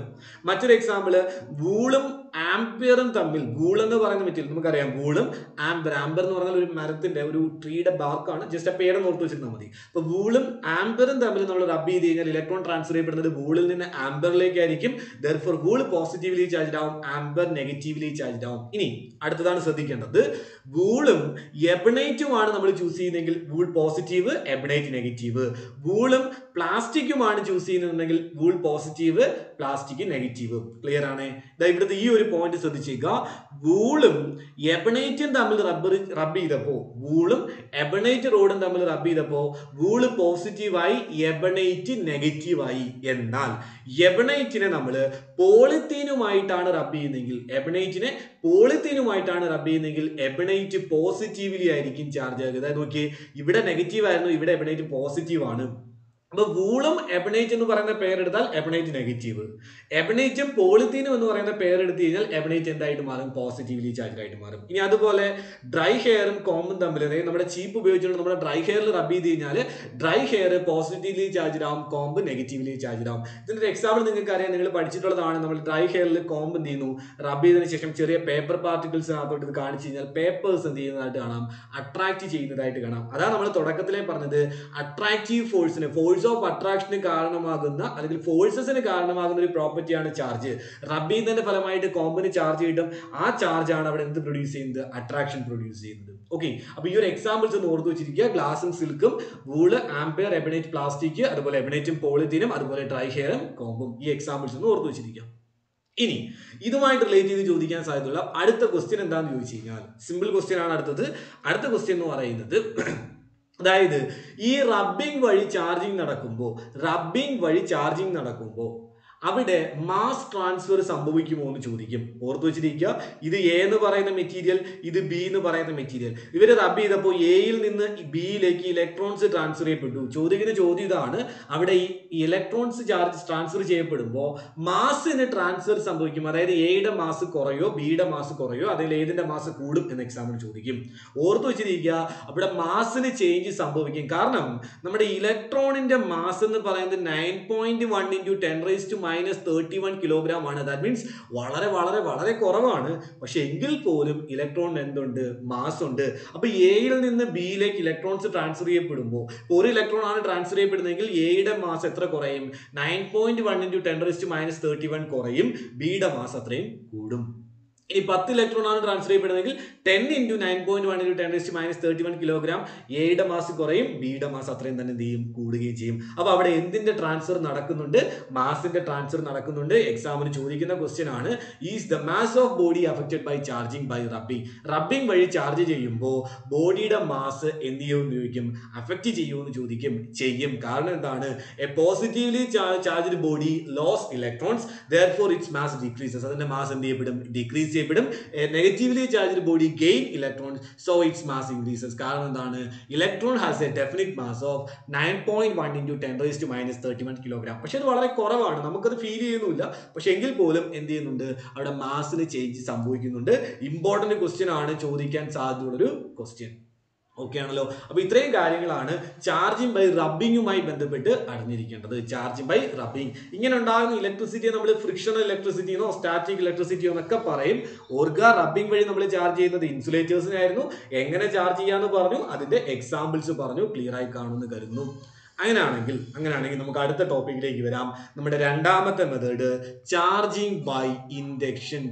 മറ്റൊരു എക്സാമ്പിൾ, വൂളും ആംപിയറും തമ്മിൽ, വൂൾ എന്ന് പറയുന്ന മെറ്റീരിയൽ നമുക്കറിയാം, വൂളും ആംബർ എന്ന് പറഞ്ഞാൽ ഒരു മരത്തിന്റെ ഒരു ട്രീയുടെ ബാർക്കാണ്, ജസ്റ്റ് ആ പേര് ഓർത്ത് വെച്ചിരുന്നാൽ മതി. അപ്പൊ വൂളും ആംപിയറും തമ്മിൽ നമ്മൾ റബ്ബ് ചെയ്ത് കഴിഞ്ഞാൽ ഇലക്ട്രോൺ ട്രാൻസ്ഫർ ചെയ്യപ്പെടുന്നത് വൂളിൽ നിന്ന് ആംബറിലേക്കായിരിക്കും. ദെർഫോർ വൂൾ പോസിറ്റീവ്ലി ചാർജ്ഡ് ആവും, ആംബർ നെഗറ്റീവ്ലി ചാർജ്ഡ് ആവും. ഇനി അടുത്തതാണ് ശ്രദ്ധിക്കേണ്ടത്, വൂളും എബണൈറ്റുമാണ് നമ്മൾ ചൂസ് ചെയ്യുന്നതെങ്കിൽ വൂൾ പോസിറ്റീവ്, എബണൈറ്റ് നെഗറ്റീവ്. വൂളും പ്ലാസ്റ്റിക്കുമാണ് ചൂസ് ചെയ്യുന്നുണ്ടെങ്കിൽ wool positive, plastic negative. Clear ആണ്? ഇവിടുത്തെ ഈ ഒരു പോയിന്റ് ശ്രദ്ധിച്ചേക്കുക. വൂളും എബണൈറ്റും തമ്മിൽ റബ്ബ് ചെയ്തപ്പോ, വൂളും എബണൈറ്റ് റോഡും തമ്മിൽ റബ്ബ് ചെയ്തപ്പോ വൂള് പോസിറ്റീവായി, എബണൈറ്റ് നെഗറ്റീവായി. എന്നാൽ എബണൈറ്റിനെ നമ്മൾ പോളിത്തീനുമായിട്ടാണ് റബ്ബ് ചെയ്യുന്നതെങ്കിൽ, എബണൈറ്റ് പോസിറ്റീവ്ലി ആയിരിക്കും ചാർജ് ആകുക. അതായത് നോക്കിയേ, ഇവിടെ നെഗറ്റീവ് ആയിരുന്നു, ഇവിടെ എബണൈറ്റ് പോസിറ്റീവ് ആണ്. അപ്പൊ വൂളും എബണൈറ്റ് എന്ന് പറയുന്ന പേരെടുത്താൽ എബണൈറ്റ് നെഗറ്റീവ്, എബണൈറ്റും പോളിത്തീനും എന്ന് പറയുന്ന പേരെടുത്ത് കഴിഞ്ഞാൽ എബണൈറ്റ് എന്തായിട്ട് മാറും, പോസിറ്റീവ്ലി ചാർജ് ആയിട്ട് മാറും. ഇനി അതുപോലെ ഡ്രൈ ഹെയറും കോമ്പും തമ്മിൽ, അതായത് നമ്മുടെ ചീപ്പ് ഉപയോഗിച്ചുകൊണ്ട് നമ്മുടെ ഡ്രൈ ഹെയറിൽ റബ്ബ് ചെയ്ത് കഴിഞ്ഞാൽ ഡ്രൈ ഹെയർ പോസിറ്റീവ്ലി ചാർജ് ആവും, കോമ്പ് നെഗറ്റീവ്ലി ചാർജ് ആവും. ഇതിന്റെ എക്സാമ്പിൾ നിങ്ങൾക്ക് അറിയാം, നിങ്ങൾ പഠിച്ചിട്ടുള്ളതാണ്. നമ്മൾ ഡ്രൈ ഹെയറിൽ കോമ്പ് എന്ത് ചെയ്യുന്നു, റബ്ബ് ചെയ്തതിനു ശേഷം ചെറിയ പേപ്പർ പാർട്ടിക്കിൾസ് അകത്തോട്ട് ഇത് കാണിച്ചു കഴിഞ്ഞാൽ പേപ്പേഴ്സ് എന്ത് ചെയ്യുന്നതായിട്ട് കാണാം, അട്രാക്ട് ചെയ്യുന്നതായിട്ട് കാണാം. അതാണ് നമ്മൾ തുടക്കത്തിലേ പറഞ്ഞത്, അട്രാക്റ്റീവ് ഫോഴ്സ് ഓഫ് അട്രാക്ഷന് കാരണമാകുന്ന അല്ലെങ്കിൽ ഫോഴ്സസിന് കാരണമാകുന്ന ഒരു പ്രോപ്പർട്ടിയാണ് ചാർജ്. റബ്ബ് ചെയ്യുന്നതിന്റെ ഫലമായിട്ട് കോമ്പിന് ചാർജ് കിട്ടും. ആ ചാർജ് ആണ് അവിടെ എന്ത് പ്രൊഡ്യൂസ് ചെയ്യുന്നത്, അട്രാക്ഷൻ പ്രൊഡ്യൂസ് ചെയ്യുന്നത്. ഓക്കെ, അപ്പൊ ഈ ഒരു എക്സാമ്പിൾസ് ഒന്ന് ഓർത്ത് വെച്ചിരിക്കുക. ഗ്ലാസും സിൽക്കും, വൂള്, ആംപിയർ, എബണൈറ്റ് പ്ലാസ്റ്റിക്, അതുപോലെ എബണൈറ്റും പോളിത്തീനും, അതുപോലെ ഡ്രൈ ഹെയറും കോമ്പും. ഈ എക്സാമ്പിൾസ് ഒന്ന് ഓർത്ത് വെച്ചിരിക്കുക. ഇനി ഇതുമായിട്ട് റിലേറ്റ് ചെയ്ത് ചോദിക്കാൻ സാധ്യതയുള്ള അടുത്ത ക്വസ്റ്റ്യൻ എന്താണെന്ന് ചോദിച്ചു കഴിഞ്ഞാൽ, സിമ്പിൾ ക്വസ്റ്റ്യൻ ആണ് അടുത്തത്. അടുത്ത ക്വസ്റ്റ്യൻ എന്ന് പറയുന്നത്, അതായത് ഈ റബ്ബിംഗ് വഴി ചാർജിങ് നടക്കുമ്പോൾ അവിടെ മാസ് ട്രാൻസ്ഫർ സംഭവിക്കുമോ എന്ന് ചോദിക്കും. ഓർത്തു വെച്ചിരിക്കുക, ഇത് എ എന്ന് പറയുന്ന മെറ്റീരിയൽ, ഇത് ബി എന്ന് പറയുന്ന മെറ്റീരിയൽ. ഇവർ റബ് ചെയ്തപ്പോൾ എയിൽ നിന്ന് ബിയിലേക്ക് ഇലക്ട്രോൺസ് ട്രാൻസ്ഫർ ചെയ്യപ്പെട്ടു. ചോദിക്കുന്ന ചോദ്യം ഇതാണ്, അവിടെ ഈ ഇലക്ട്രോൺസ് ചാർജ് ട്രാൻസ്ഫർ ചെയ്യപ്പെടുമ്പോൾ മാസിന് ട്രാൻസ്ഫർ സംഭവിക്കും. അതായത് എയുടെ മാസ് കുറയോ ബിയുടെ മാസ് കുറയോ, അതിൽ ഏതിന്റെ മാസ് കൂടും എന്ന് എക്സാമിന് ചോദിക്കും. ഓർത്തു വെച്ചിരിക്കുക, അവിടെ മാസിന് ചേഞ്ച് സംഭവിക്കും. കാരണം നമ്മുടെ ഇലക്ട്രോണിന്റെ മാസ് എന്ന് പറയുന്നത് 9.1 × 10⁻³ കിലോഗ്രാം ആണ്. ദാറ്റ് മീൻസ് വളരെ വളരെ വളരെ കുറവാണ്. പക്ഷെ എങ്കിൽ പോലും ഇലക്ട്രോണിന് എന്തുണ്ട്? മാസ് ഉണ്ട്. അപ്പൊ എയിൽ നിന്ന് ബിയിലേക്ക് ഇലക്ട്രോൺസ് ട്രാൻസ്ഫർ ചെയ്യപ്പെടുമ്പോൾ ഒരു ഇലക്ട്രോൺ ആണ് ട്രാൻസ്ഫർ ചെയ്യപ്പെടുന്നതെങ്കിൽ എയുടെ മാസ് എത്ര കുറയും? 9.1 × 10⁻³ കുറയും. ബിയുടെ മാസ് അത്രയും കൂടും. ഇനി 10 ഇലക്ട്രോൺ ആണ് ട്രാൻസ്ഫർ ചെയ്യപ്പെടുന്നതെങ്കിൽ 10 × 9.1 × 10⁻³ കിലോഗ്രാം എയുടെ മാസ് കുറയും, ബിയുടെ മാസ് അത്രയും തന്നെ എന്ത് ചെയ്യും? കൂടുകയും ചെയ്യും. അപ്പൊ അവിടെ എന്തിന്റെ ട്രാൻസ്ഫർ നടക്കുന്നുണ്ട്? മാസിന്റെ ട്രാൻസ്ഫർ നടക്കുന്നുണ്ട്. എക്സാമിന് ചോദിക്കുന്ന ക്വസ്റ്റ്യൻ ആണ്, is the mass of body affected by charging by rubbing? Rubbing വഴി ചാർജ് ചെയ്യുമ്പോൾ ബോഡിയുടെ മാസ് എന്ത് ചെയ്യുമെന്ന് ചോദിക്കും? അഫക്റ്റ് ചെയ്യുമെന്ന് ചോദിക്കും. ചെയ്യും. കാരണം എന്താണ്? A positively charged body lose electrons, therefore its mass decreases. അതിന്റെ മാസ് എന്ത് ചെയ്യപ്പെടും? ഡിക്രീസ് ചെയ്യപ്പെടും. Negatively charged body gain electrons, so its mass increases. കാരണം എന്താണ്? Electron has a definite mass of 9.1 × 10⁻³ kilogram. പക്ഷെ അത് വളരെ കുറവാണ്, നമുക്കത് ഫീൽ ചെയ്യുന്നില്ല. പക്ഷെ എങ്കിൽ പോലും എന്ത് ചെയ്യുന്നുണ്ട്? അവിടെ മാസിന് ചേഞ്ച് സംഭവിക്കുന്നുണ്ട്. ഇമ്പോർട്ടന്റ് ക്വസ്റ്റ്യൻ ആണ്, ചോദിക്കാൻ സാധ്യതയുള്ളൊരു ക്വസ്റ്റ്യൻ. ഓക്കെ ആണല്ലോ. അപ്പൊ ഇത്രയും കാര്യങ്ങളാണ് ചാർജിങ് ബൈ റബ്ബിങ്ങുമായി ബന്ധപ്പെട്ട് അറിഞ്ഞിരിക്കേണ്ടത്. Charging by rubbing. ഇങ്ങനെ ഉണ്ടാകുന്ന ഇലക്ട്രിസിറ്റിയെ നമ്മൾ ഫ്രിക്ഷണൽ ഇലക്ട്രിസിറ്റി എന്നോ സ്റ്റാറ്റിക് ഇലക്ട്രിസിറ്റി എന്നൊക്കെ പറയും. ഓർക്കുക, റബ്ബിംഗ് വഴി നമ്മൾ ചാർജ് ചെയ്യുന്നത് ഇൻസുലേറ്റേഴ്സിനായിരുന്നു. എങ്ങനെ ചാർജ് ചെയ്യാന്ന് പറഞ്ഞു, അതിന്റെ എക്സാമ്പിൾസ് പറഞ്ഞു. ക്ലിയർ ആയി കാണുമെന്ന് കരുതുന്നു. അങ്ങനെയാണെങ്കിൽ നമുക്ക് അടുത്ത ടോപ്പിക്കിലേക്ക് വരാം. നമ്മുടെ രണ്ടാമത്തെ method charging by induction.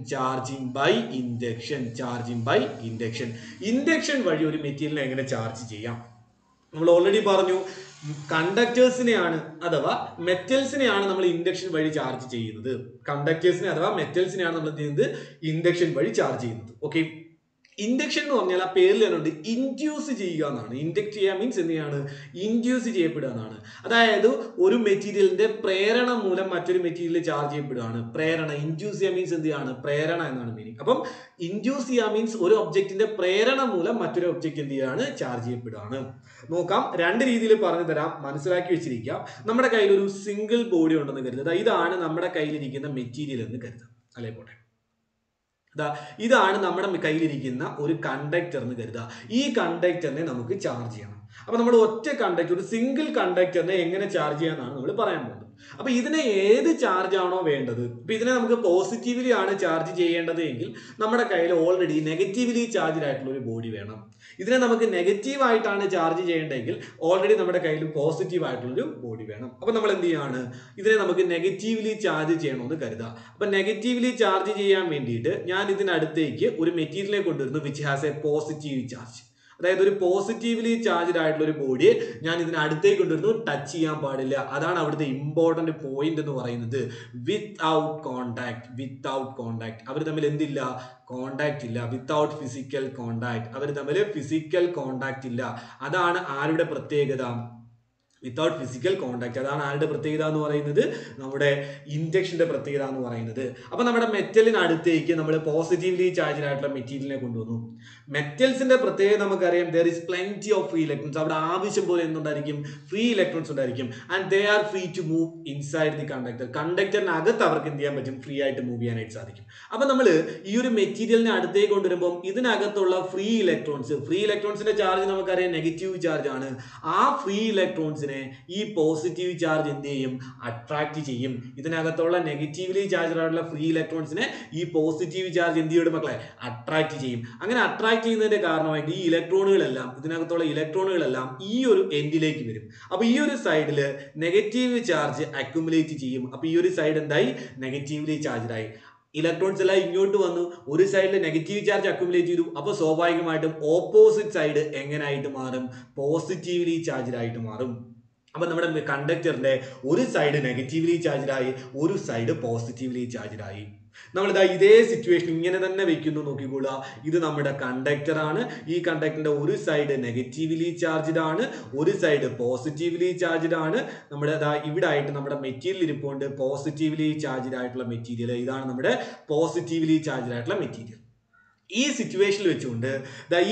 Induction വഴി ഒരു മെറ്റീരിയൽ എങ്ങനെ ചാർജ് ചെയ്യാം? നമ്മൾ ഓൾറെഡി പറഞ്ഞു, കണ്ടക്ടേഴ്സിനെയാണ് അഥവാ മെറ്റൽസിനെയാണ് നമ്മൾ ഇൻഡക്ഷൻ വഴി ചാർജ് ചെയ്യുന്നത്. കണ്ടക്ടേഴ്സിനെ അഥവാ മെറ്റൽസിനെയാണ് നമ്മൾ എന്ത് ചെയ്യുന്നത്? ഇൻഡക്ഷൻ വഴി ചാർജ് ചെയ്യുന്നത്. ഓക്കെ, ഇൻഡക്ഷൻ എന്ന് പറഞ്ഞാൽ ആ പേരിൽ തന്നെ ഉണ്ട്, ഇൻഡ്യൂസ് ചെയ്യുക എന്നാണ്. ഇൻഡക്ട് ചെയ്യുക മീൻസ് എന്താണ്? ഇൻഡ്യൂസ് ചെയ്യപ്പെടുക എന്നാണ്. അതായത് ഒരു മെറ്റീരിയലിന്റെ പ്രേരണ മൂലം മറ്റൊരു മെറ്റീരിയൽ ചാർജ് ചെയ്യപ്പെടുകയാണ്. പ്രേരണ, ഇൻഡ്യൂസ് ചെയ്യുക മീൻസ് എന്താണ്? പ്രേരണ എന്നാണ് മീനിങ്. അപ്പം ഇൻഡ്യൂസ് ചെയ്യുക മീൻസ് ഒരു ഒബ്ജക്റ്റിന്റെ പ്രേരണ മൂലം മറ്റൊരു ഒബ്ജക്റ്റ് എന്ത് ചെയ്യാണ്? ചാർജ് ചെയ്യപ്പെടുകയാണ്. നോക്കാം, രണ്ട് രീതിയിൽ പറഞ്ഞു തരാം, മനസ്സിലാക്കി വെച്ചിരിക്കാം. നമ്മുടെ കയ്യിൽ ഒരു സിംഗിൾ ബോഡി ഉണ്ടെന്ന് കരുതുക. ഇതാണ് നമ്മുടെ കയ്യിലിരിക്കുന്ന മെറ്റീരിയൽ എന്ന് കരുതാം, അല്ലേ? പോട്ടെ, ഇതാണ് നമ്മുടെ കയ്യിലിരിക്കുന്ന ഒരു കണ്ടക്ടർ എന്ന് കരുതുക. ഈ കണ്ടക്ടറിനെ നമുക്ക് ചാർജ് ചെയ്യണം. അപ്പൊ നമ്മൾ ഒറ്റ കണ്ടക്ടർ, ഒരു സിംഗിൾ കണ്ടക്ടറിനെ എങ്ങനെ ചാർജ് ചെയ്യാന്നാണ് നമ്മൾ പറയാൻ പോകുന്നത്. അപ്പൊ ഇതിനെ ഏത് ചാർജ് ആണോ വേണ്ടത്, ഇപ്പൊ ഇതിനെ നമുക്ക് പോസിറ്റീവ്ലി ആണ് ചാർജ് ചെയ്യേണ്ടത് എങ്കിൽ നമ്മുടെ കയ്യിൽ ഓൾറെഡി നെഗറ്റീവ്ലി ചാർജ്ഡ് ആയിട്ടുള്ള ഒരു ബോഡി വേണം. ഇതിനെ നമുക്ക് നെഗറ്റീവ് ആയിട്ടാണ് ചാർജ് ചെയ്യേണ്ടതെങ്കിൽ ഓൾറെഡി നമ്മുടെ കയ്യിൽ പോസിറ്റീവ് ആയിട്ടുള്ളൊരു ബോഡി വേണം. അപ്പൊ നമ്മൾ എന്ത് ചെയ്യാണ്? ഇതിനെ നമുക്ക് നെഗറ്റീവ്ലി ചാർജ് ചെയ്യണമെന്ന് കരുതുക. അപ്പൊ നെഗറ്റീവ്ലി ചാർജ് ചെയ്യാൻ വേണ്ടിയിട്ട് ഞാൻ ഇതിനടുത്തേക്ക് ഒരു മെറ്റീരിയലിനെ കൊണ്ടുവരുന്നു which has A positive charge. അതായത് ഒരു പോസിറ്റീവ്ലി ചാർജ്ഡ് ആയിട്ടുള്ള ഒരു ബോഡിയെ ഞാൻ ഇതിനടുത്തേക്ക് കൊണ്ടുവരുന്നു. ടച്ച് ചെയ്യാൻ പാടില്ല. അതാണ് അവിടുത്തെ ഇമ്പോർട്ടന്റ് പോയിന്റ് എന്ന് പറയുന്നത്. Without contact. അവർ തമ്മിൽ എന്തില്ല? കോണ്ടാക്ട് ഇല്ല. Without physical contact. അവർ തമ്മിൽ ഫിസിക്കൽ കോണ്ടാക്ട് ഇല്ല. അതാണ് ആരുടെ പ്രത്യേകത? Without physical contact. അതാണ് ആരുടെ പ്രത്യേകത എന്ന് പറയുന്നത്? നമ്മുടെ ഇൻഡക്ഷന്റെ പ്രത്യേകത എന്ന് പറയുന്നത്. അപ്പൊ നമ്മുടെ മെറ്റലിനടുത്തേക്ക് നമ്മൾ പോസിറ്റീവ്ലി ചാർജ്ഡ് ആയിട്ടുള്ള മെറ്റീരിയലിനെ കൊണ്ടുവന്നു. മെറ്റൽസിന്റെ പ്രത്യേകത നമുക്കറിയാം, there is plenty of free electrons. അവിടെ ആവശ്യം പോലെ എന്തുണ്ടായിരിക്കും? ഫ്രീ ഇലക്ട്രോൺസ് ഉണ്ടായിരിക്കും. And they are free to move inside the conductor. കണ്ടക്ടറിനകത്ത് അവർക്ക് എന്ത് ചെയ്യാൻ പറ്റും? ഫ്രീ ആയിട്ട് മൂവ് ചെയ്യാനായിട്ട് സാധിക്കും. അപ്പൊ നമ്മൾ ഈ ഒരു മെറ്റീരിയലിനെ അടുത്തേക്ക് കൊണ്ടുവരുമ്പോൾ ഇതിനകത്തുള്ള ഫ്രീ ഇലക്ട്രോൺസിന്റെ ചാർജ് നമുക്കറിയാം നെഗറ്റീവ് ചാർജ് ആണ്. ആ ഫ്രീ ഇലക്ട്രോൺസിനെ ഈ പോസിറ്റീവ് ചാർജ് എന്ത് ചെയ്യും? അട്രാക്ട് ചെയ്യും. ഇതിനകത്തുള്ള നെഗറ്റീവ്ലി ചാർജ് ആയിട്ടുള്ള ഫ്രീ ഇലക്ട്രോൺസിനെ ഈ പോസിറ്റീവ് ചാർജ് എന്ത് ചെയ്യും മക്കളെ? അട്രാക്ട് ചെയ്യും. അങ്ങനെ അട്രാക്ട് ചെയ്യുന്നതിന്റെ കാരണമായിട്ട് ഈ ഇതിനകത്തുള്ള ഇലക്ട്രോണുകളെല്ലാം ഈ ഒരു എൻഡിലേക്ക് വരും. അപ്പൊ ഈ ഒരു സൈഡിൽ നെഗറ്റീവ് ചാർജ് അക്യുമുലേറ്റ് ചെയ്യും. അപ്പൊ ഈ ഒരു സൈഡ് എന്തായി? നെഗറ്റീവ്ലി ചാർജ്ഡ് ആയി. ഇലക്ട്രോൺസ് എല്ലാം ഇങ്ങോട്ട് വന്നു, ഒരു സൈഡിൽ നെഗറ്റീവ് ചാർജ് അക്യുമുലേറ്റ് ചെയ്തു. അപ്പോൾ സ്വാഭാവികമായിട്ടും ഓപ്പോസിറ്റ് സൈഡ് എങ്ങനായിട്ട് മാറും? പോസിറ്റീവ്ലി ചാർജ്ഡ് ആയിട്ട് മാറും. അപ്പൊ നമ്മുടെ കണ്ടക്ടറിന്റെ ഒരു സൈഡ് നെഗറ്റീവ്ലി ചാർജ്ഡ് ആയി, ഒരു സൈഡ് പോസിറ്റീവ്ലി ചാർജ്ഡ് ആയി. നമ്മളിതാ ഇതേ സിറ്റുവേഷൻ ഇങ്ങനെ തന്നെ വെക്കുന്നു നോക്കിക്കൊള്ളുക. ഇത് നമ്മുടെ കണ്ടക്ടർ ആണ്. ഈ കണ്ടക്ടറിന്റെ ഒരു സൈഡ് നെഗറ്റീവ്ലി ചാർജ്ഡ് ആണ്, ഒരു സൈഡ് പോസിറ്റീവ്ലി ചാർജ്ഡ് ആണ്. നമ്മുടെ ഇവിടെ ആയിട്ട് നമ്മുടെ മെറ്റീരിയൽ ഇരിപ്പുണ്ട്, പോസിറ്റീവ്ലി ചാർജ്ഡ് ആയിട്ടുള്ള മെറ്റീരിയൽ. ഇതാണ് നമ്മുടെ പോസിറ്റീവ്ലി ചാർജ്ഡ് ആയിട്ടുള്ള മെറ്റീരിയൽ. ഈ സിറ്റുവേഷനിൽ വെച്ചുകൊണ്ട്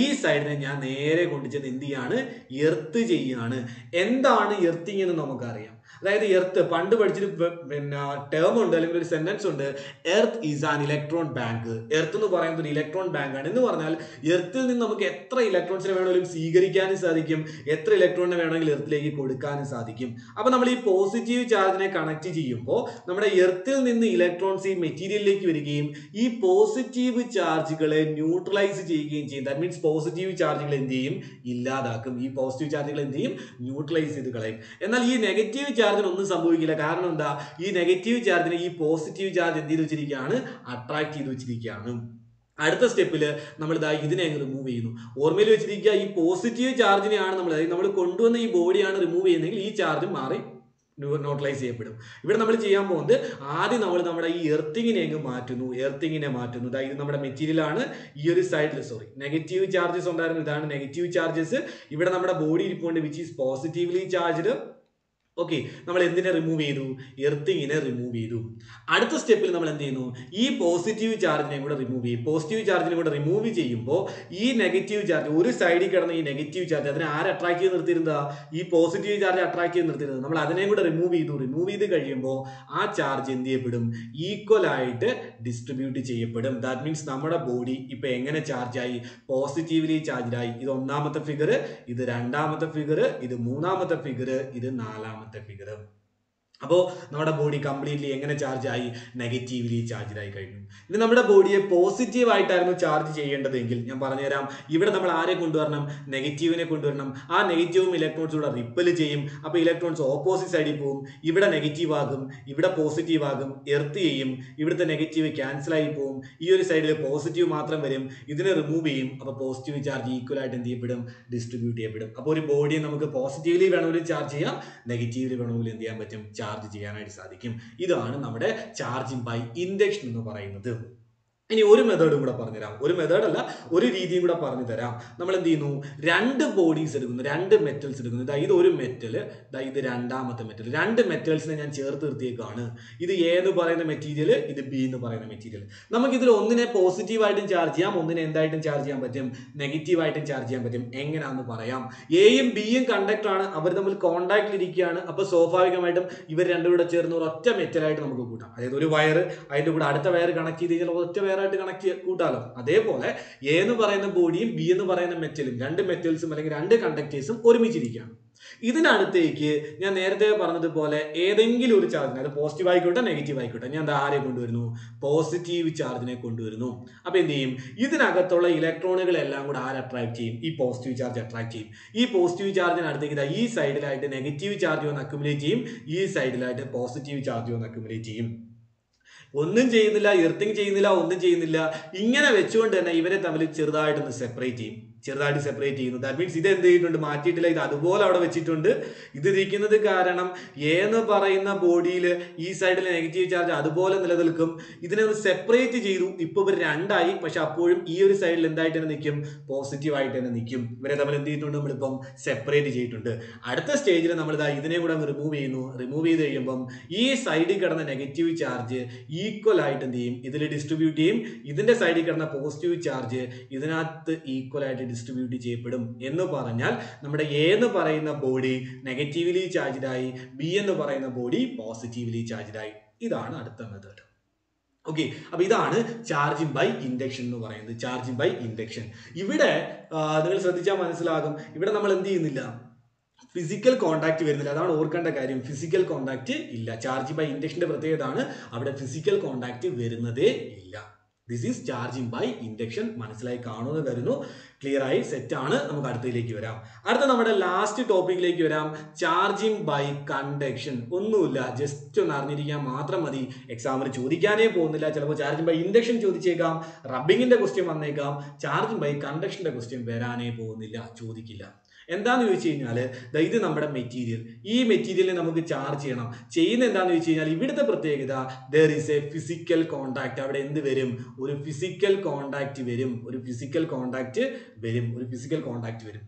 ഈ സൈഡിനെ ഞാൻ നേരെ കൊണ്ടുചെന്ന് എന്ത് ചെയ്യാണ്, എർത്ത് ചെയ്യാണ്. എന്താണ് എർത്തിങ് എന്ന് നമുക്കറിയാം. അതായത് എർത്ത് പണ്ട് പഠിച്ചൊരു പിന്നെ ടേം ഉണ്ട്, അല്ലെങ്കിൽ ഒരു സെന്റൻസ് ഉണ്ട്, earth is an electron bank. Earth എന്ന് പറയുന്നത് ഒരു ഇലക്ട്രോൺ ബാങ്ക് ആണ്. എന്ന് പറഞ്ഞാൽ എർത്തിൽ നിന്ന് നമുക്ക് എത്ര ഇലക്ട്രോൺസിനെ വേണമെങ്കിലും സ്വീകരിക്കാനും സാധിക്കും, എത്ര ഇലക്ട്രോണിനെ വേണമെങ്കിലും എർത്തിലേക്ക് കൊടുക്കാനും സാധിക്കും. അപ്പൊ നമ്മൾ ഈ പോസിറ്റീവ് ചാർജിനെ കണക്ട് ചെയ്യുമ്പോൾ നമ്മുടെ എർത്തിൽ നിന്ന് ഇലക്ട്രോൺസ് ഈ മെറ്റീരിയലിലേക്ക് വരികയും ഈ പോസിറ്റീവ് ചാർജുകളെ ന്യൂട്രലൈസ് ചെയ്യുകയും ചെയ്യും. ദാറ്റ് മീൻസ് പോസിറ്റീവ് ചാർജുകൾ എന്ത് ചെയ്യും, ഇല്ലാതാക്കും. ഈ പോസിറ്റീവ് ചാർജുകൾ എന്ത് ചെയ്യും, ന്യൂട്രലൈസ് ചെയ്ത് കളയും. എന്നാൽ ഈ നെഗറ്റീവ് ചാർജിന് ഒന്നും സംഭവിക്കില്ല. കാരണം എന്താ, ഈ നെഗറ്റീവ് ചാർജിനെ ഈ പോസിറ്റീവ് ചാർജ് എന്ത് ചെയ്ത് വെച്ചിരിക്കുകയാണ്, അട്രാക്ട് ചെയ്ത് വെച്ചിരിക്കുകയാണ്. അടുത്ത സ്റ്റെപ്പിൽ നമ്മൾ ഇതിനെ അങ്ങ് റിമൂവ് ചെയ്യുന്നു. ഓർമ്മയിൽ വെച്ചിരിക്കുക, ഈ പോസിറ്റീവ് ചാർജിനെയാണ് നമ്മൾ കൊണ്ടുവന്ന ഈ ബോഡിയാണ് റിമൂവ് ചെയ്യുന്നതെങ്കിൽ ഈ ചാർജ് മാറി ന്യൂട്രലൈസ് ചെയ്യപ്പെടും. ഇവിടെ നമ്മൾ ചെയ്യാൻ പോകുന്നത് ആദ്യം നമ്മൾ നമ്മുടെ ഈ എർത്തിങ്ങിനെ അങ്ങ് മാറ്റുന്നു. ഇത് നമ്മുടെ മെറ്റീരിയൽ ആണ്. ഈ ഒരു സൈഡിൽ നെഗറ്റീവ് ചാർജസ് ഉണ്ടായിരുന്നു, ഇതാണ് നെഗറ്റീവ് ചാർജസ്. ഇവിടെ നമ്മുടെ ബോഡി ഇരിപ്പുണ്ട് which is positively charged. Okay, നമ്മൾ എന്തിനെ റിമൂവ് ചെയ്തു, എർത്തിങ്ങിനെ റിമൂവ് ചെയ്തു. അടുത്ത സ്റ്റെപ്പിൽ നമ്മൾ എന്ത് ചെയ്യുന്നു, ഈ പോസിറ്റീവ് ചാർജിനെ കൂടെ റിമൂവ് ചെയ്യും. പോസിറ്റീവ് ചാർജിനെ കൂടെ റിമൂവ് ചെയ്യുമ്പോൾ ഈ നെഗറ്റീവ് ചാർജ്, ഒരു സൈഡിൽ കിടന്ന ഈ നെഗറ്റീവ് ചാർജ്, അതിനെ ആര് അട്രാക്ട് ചെയ്ത് നിർത്തിയിരുന്നതാ, ഈ പോസിറ്റീവ് ചാർജ് അട്രാക്ട് ചെയ്ത് നിർത്തിയിരുന്നത്. നമ്മൾ അതിനെ കൂടെ റിമൂവ് ചെയ്ത് കഴിയുമ്പോൾ ആ ചാർജ് എന്ത് ചെയ്യപ്പെടും, ഈക്വൽ ആയിട്ട് ഡിസ്ട്രിബ്യൂട്ട് ചെയ്യപ്പെടും. ദാറ്റ് മീൻസ് നമ്മുടെ ബോഡി ഇപ്പൊ എങ്ങനെ ചാർജ് ആയി, പോസിറ്റീവ്ലി ചാർജ് ആയി. ഇത് ഒന്നാമത്തെ ഫിഗർ, ഇത് രണ്ടാമത്തെ ഫിഗർ, ഇത് മൂന്നാമത്തെ ഫിഗർ, ഇത് നാലാമത്തെ ഫിഗർ. അപ്പോൾ നമ്മുടെ ബോഡി കംപ്ലീറ്റ്ലി എങ്ങനെ ചാർജ് ആയി, നെഗറ്റീവ്ലി ചാർജ് ആയി കഴിഞ്ഞു. ഇനി നമ്മുടെ ബോഡിയെ പോസിറ്റീവ് ആയിട്ടായിരുന്നു ചാർജ് ചെയ്യേണ്ടതെങ്കിൽ ഞാൻ പറഞ്ഞുതരാം. ഇവിടെ നമ്മൾ ആരെ കൊണ്ടുവരണം, നെഗറ്റീവിനെ കൊണ്ടുവരണം. ആ നെഗറ്റീവും ഇലക്ട്രോൺസ് ഇവിടെ റിപ്പൽ ചെയ്യും. അപ്പോൾ ഇലക്ട്രോൺസ് ഓപ്പോസിറ്റ് സൈഡിൽ പോകും. ഇവിടെ നെഗറ്റീവ് ആകും, ഇവിടെ പോസിറ്റീവ് ആകും, എർത്ത് ചെയ്യും. ഇവിടുത്തെ നെഗറ്റീവ് ക്യാൻസൽ ആയി പോകും. ഈ ഒരു സൈഡിൽ പോസിറ്റീവ് മാത്രം വരും. ഇതിനെ റിമൂവ് ചെയ്യും. അപ്പോൾ പോസിറ്റീവ് ചാർജ് ഈക്വൽ ആയിട്ട് എന്ത് ചെയ്യപ്പെടും, ഡിസ്ട്രിബ്യൂട്ട് ചെയ്യപ്പെടും. അപ്പോൾ ഒരു ബോഡിയെ നമുക്ക് പോസിറ്റീവ്ലി വേണമെങ്കിൽ ചാർജ് ചെയ്യാം, നെഗറ്റീവ്ലി വേണമെങ്കിൽ എന്ത് ചെയ്യാൻ പറ്റും, ചാർജ് ചെയ്യാനായിട്ട് സാധിക്കും. ഇതാണ് നമ്മുടെ ചാർജിങ് ബൈ ഇൻഡക്ഷൻ എന്ന് പറയുന്നത്. ഇനി ഒരു മെത്തേഡും കൂടെ പറഞ്ഞുതരാം. ഒരു മെത്തേഡ് അല്ല, ഒരു രീതിയും കൂടെ പറഞ്ഞു തരാം. നമ്മൾ എന്ത് ചെയ്യുന്നു, രണ്ട് ബോഡീസ് എടുക്കുന്നു, രണ്ട് മെറ്റൽസ് എടുക്കുന്നു. ഇത് ഒരു മെറ്റല്, ഇത് രണ്ടാമത്തെ മെറ്റൽ. രണ്ട് മെറ്റൽസിനെ ഞാൻ ചേർത്ത് നിർത്തിയേക്കാണ്. ഇത് എ എന്ന് പറയുന്ന മെറ്റീരിയൽ, ഇത് ബി എന്ന് പറയുന്ന മെറ്റീരിയൽ. നമുക്ക് ഇതിൽ ഒന്നിനെ പോസിറ്റീവായിട്ടും ചാർജ് ചെയ്യാം, ഒന്നിനെ എന്തായിട്ടും ചാർജ് ചെയ്യാൻ പറ്റും, നെഗറ്റീവായിട്ടും ചാർജ് ചെയ്യാൻ പറ്റും. എങ്ങനെയാണെന്ന് പറയാം. എയും ബിയും കണ്ടക്ടർ ആണ്, അവർ തമ്മിൽ കോണ്ടാക്റ്റിൽ ഇരിക്കുകയാണ്. അപ്പൊ സ്വാഭാവികമായിട്ടും ഇവർ രണ്ടും കൂടെ ചേർന്ന് ഒരൊറ്റ മെറ്റലായിട്ട് നമുക്ക് കൂട്ടാം. അതായത് ഒരു വയർ, അതിന്റെ കൂടെ അടുത്ത വയർ കണക്ട് ചെയ്ത് കഴിഞ്ഞാൽ ഒറ്റ വയറായിട്ട് കണക്ട് കൂട്ടാലോ. അതേപോലെ എ എന്ന് പറയുന്ന ബോഡിയും ബി എന്ന് പറയുന്ന മെറ്റലും, രണ്ട് മെറ്റൽസും അല്ലെങ്കിൽ രണ്ട് കണ്ടക്ടേഴ്സും ഒരുമിച്ചിരിക്കുകയാണ്. ഇതിനടുത്തേക്ക് ഞാൻ നേരത്തെ പറഞ്ഞതുപോലെ ഏതെങ്കിലും ഒരു ചാർജിനെ, അത് പോസിറ്റീവ് ആയിക്കോട്ടെ നെഗറ്റീവ് ആയിക്കോട്ടെ, ഞാൻ ആരെ കൊണ്ടുവരുന്നു, പോസിറ്റീവ് ചാർജിനെ കൊണ്ടുവരുന്നു. അപ്പൊ എന്ത് ചെയ്യും, ഇതിനകത്തുള്ള ഇലക്ട്രോണുകളെല്ലാം കൂടെ ആര് അട്രാക്ട് ചെയ്യും, ഈ പോസിറ്റീവ് ചാർജ് അട്രാക്ട് ചെയ്യും. ഈ പോസിറ്റീവ് ചാർജിനടുത്തേക്ക് ഈ സൈഡിലായിട്ട് നെഗറ്റീവ് ചാർജ് വന്ന് അക്യുമുലേറ്റ് ചെയ്യും, ഈ സൈഡിലായിട്ട് പോസിറ്റീവ് ചാർജ് വന്ന് അക്യുമുലേറ്റ് ചെയ്യും. ഒന്നും ചെയ്യുന്നില്ല, എർത്തിങ് ചെയ്യുന്നില്ല, ഒന്നും ചെയ്യുന്നില്ല. ഇങ്ങനെ വെച്ചുകൊണ്ട് തന്നെ ഇവരെ തമ്മിൽ ചെറുതായിട്ടൊന്ന് സെപ്പറേറ്റ് ചെയ്യും. ദാറ്റ് മീൻസ് ഇത് എന്ത് ചെയ്തിട്ടുണ്ട്, മാറ്റിയിട്ടില്ല, ഇത് അതുപോലെ അവിടെ വെച്ചിട്ടുണ്ട്. ഇത് ഇരിക്കുന്നത് കാരണം എ എന്ന് പറയുന്ന ബോഡിയിൽ ഈ സൈഡിൽ നെഗറ്റീവ് ചാർജ് അതുപോലെ നിലനിൽക്കും. ഇതിനെ ഒന്ന് സെപ്പറേറ്റ് ചെയ്തു. ഇപ്പൊ ഇവർ രണ്ടായി, പക്ഷെ അപ്പോഴും ഈ ഒരു സൈഡിൽ എന്തായിട്ട് തന്നെ നിൽക്കും, പോസിറ്റീവ് ആയിട്ട് തന്നെ നിൽക്കും. ഇവരെ തമ്മിൽ എന്ത് ചെയ്തിട്ടുണ്ട്, നമ്മളിപ്പം സെപ്പറേറ്റ് ചെയ്തിട്ടുണ്ട്. അടുത്ത സ്റ്റേജിൽ നമ്മൾ ഇതിനെ കൂടെ അങ്ങ് റിമൂവ് ചെയ്യുന്നു. റിമൂവ് ചെയ്ത് കഴിയുമ്പം ഈ സൈഡിൽ കിടന്ന നെഗറ്റീവ് ചാർജ് ഈക്വൽ ആയിട്ട് എന്ത് ചെയ്യും, ഇതിൽ ഡിസ്ട്രിബ്യൂട്ട് ചെയ്യും. ഇതിന്റെ സൈഡിൽ കിടന്ന പോസിറ്റീവ് ചാർജ് ഇതിനകത്ത് ഈക്വൽ ആയിട്ട് ഡിസ്ട്രിബ്യൂട്ട് ചെയ്യപ്പെടും. എന്ന് പറഞ്ഞാൽ നമ്മുടെ എ എന്ന് പറയുന്ന ബോഡി നെഗറ്റീവ്ലി ചാർജ്ഡ് ആയി, ബി എന്ന് പറയുന്ന ബോഡി പോസിറ്റീവ്ലി ചാർജ്ഡ് ആയി. ഇതാണ് അടുത്ത മെത്തേഡ്. ഓക്കെ, അപ്പൊ ഇതാണ് ചാർജിങ് ബൈ ഇൻഡക്ഷൻ എന്ന് പറയുന്നത്. Charging by induction. ഇവിടെ നിങ്ങൾ ശ്രദ്ധിച്ചാൽ മനസ്സിലാകും, ഇവിടെ നമ്മൾ എന്ത് ചെയ്യുന്നില്ല, ഫിസിക്കൽ കോണ്ടാക്ട് വരുന്നില്ല. അതാണ് ഓർക്കേണ്ട കാര്യം. ഫിസിക്കൽ കോണ്ടാക്ട് ഇല്ല. ചാർജിങ് ബൈ ഇൻഡക്ഷന്റെ പ്രത്യേകതയാണ്, അവിടെ ഫിസിക്കൽ കോണ്ടാക്ട് വരുന്നതേ ഇല്ല. This is charging by induction. മനസ്സിലായി കാണുമെന്ന് കരുതുന്നു. ക്ലിയർ ആയി, സെറ്റ് ആണ്. നമുക്ക് അടുത്തതിലേക്ക് വരാം. അടുത്ത നമ്മുടെ ലാസ്റ്റ് ടോപ്പിക്കിലേക്ക് വരാം, ചാർജിങ് ബൈ കണ്ടക്ഷൻ. ഒന്നുമില്ല, ജസ്റ്റ് ഒന്ന് അറിഞ്ഞിരിക്കാൻ മാത്രം മതി. എക്സാമിന് ചോദിക്കാനേ പോകുന്നില്ല. ചിലപ്പോൾ ചാർജിങ് ബൈ ഇൻഡക്ഷൻ ചോദിച്ചേക്കാം, റബ്ബിങ്ങിന്റെ ക്വസ്റ്റ്യൻ വന്നേക്കാം. ചാർജിങ് ബൈ കണ്ടക്ഷന്റെ ക്വസ്റ്റ്യൻ വരാനേ പോകുന്നില്ല, ചോദിക്കില്ല. എന്താന്ന് ചോദിച്ചു കഴിഞ്ഞാൽ ഇത് നമ്മുടെ മെറ്റീരിയൽ. ഈ മെറ്റീരിയലിനെ നമുക്ക് ചാർജ് ചെയ്യണം. ചെയ്യുന്ന എന്താന്ന് ചോദിച്ചു കഴിഞ്ഞാൽ ഇവിടുത്തെ പ്രത്യേകത there is a physical contact. അവിടെ എന്ത് വരും? ഒരു ഫിസിക്കൽ കോണ്ടാക്ട് വരും. ഒരു ഫിസിക്കൽ കോണ്ടാക്ട് വരും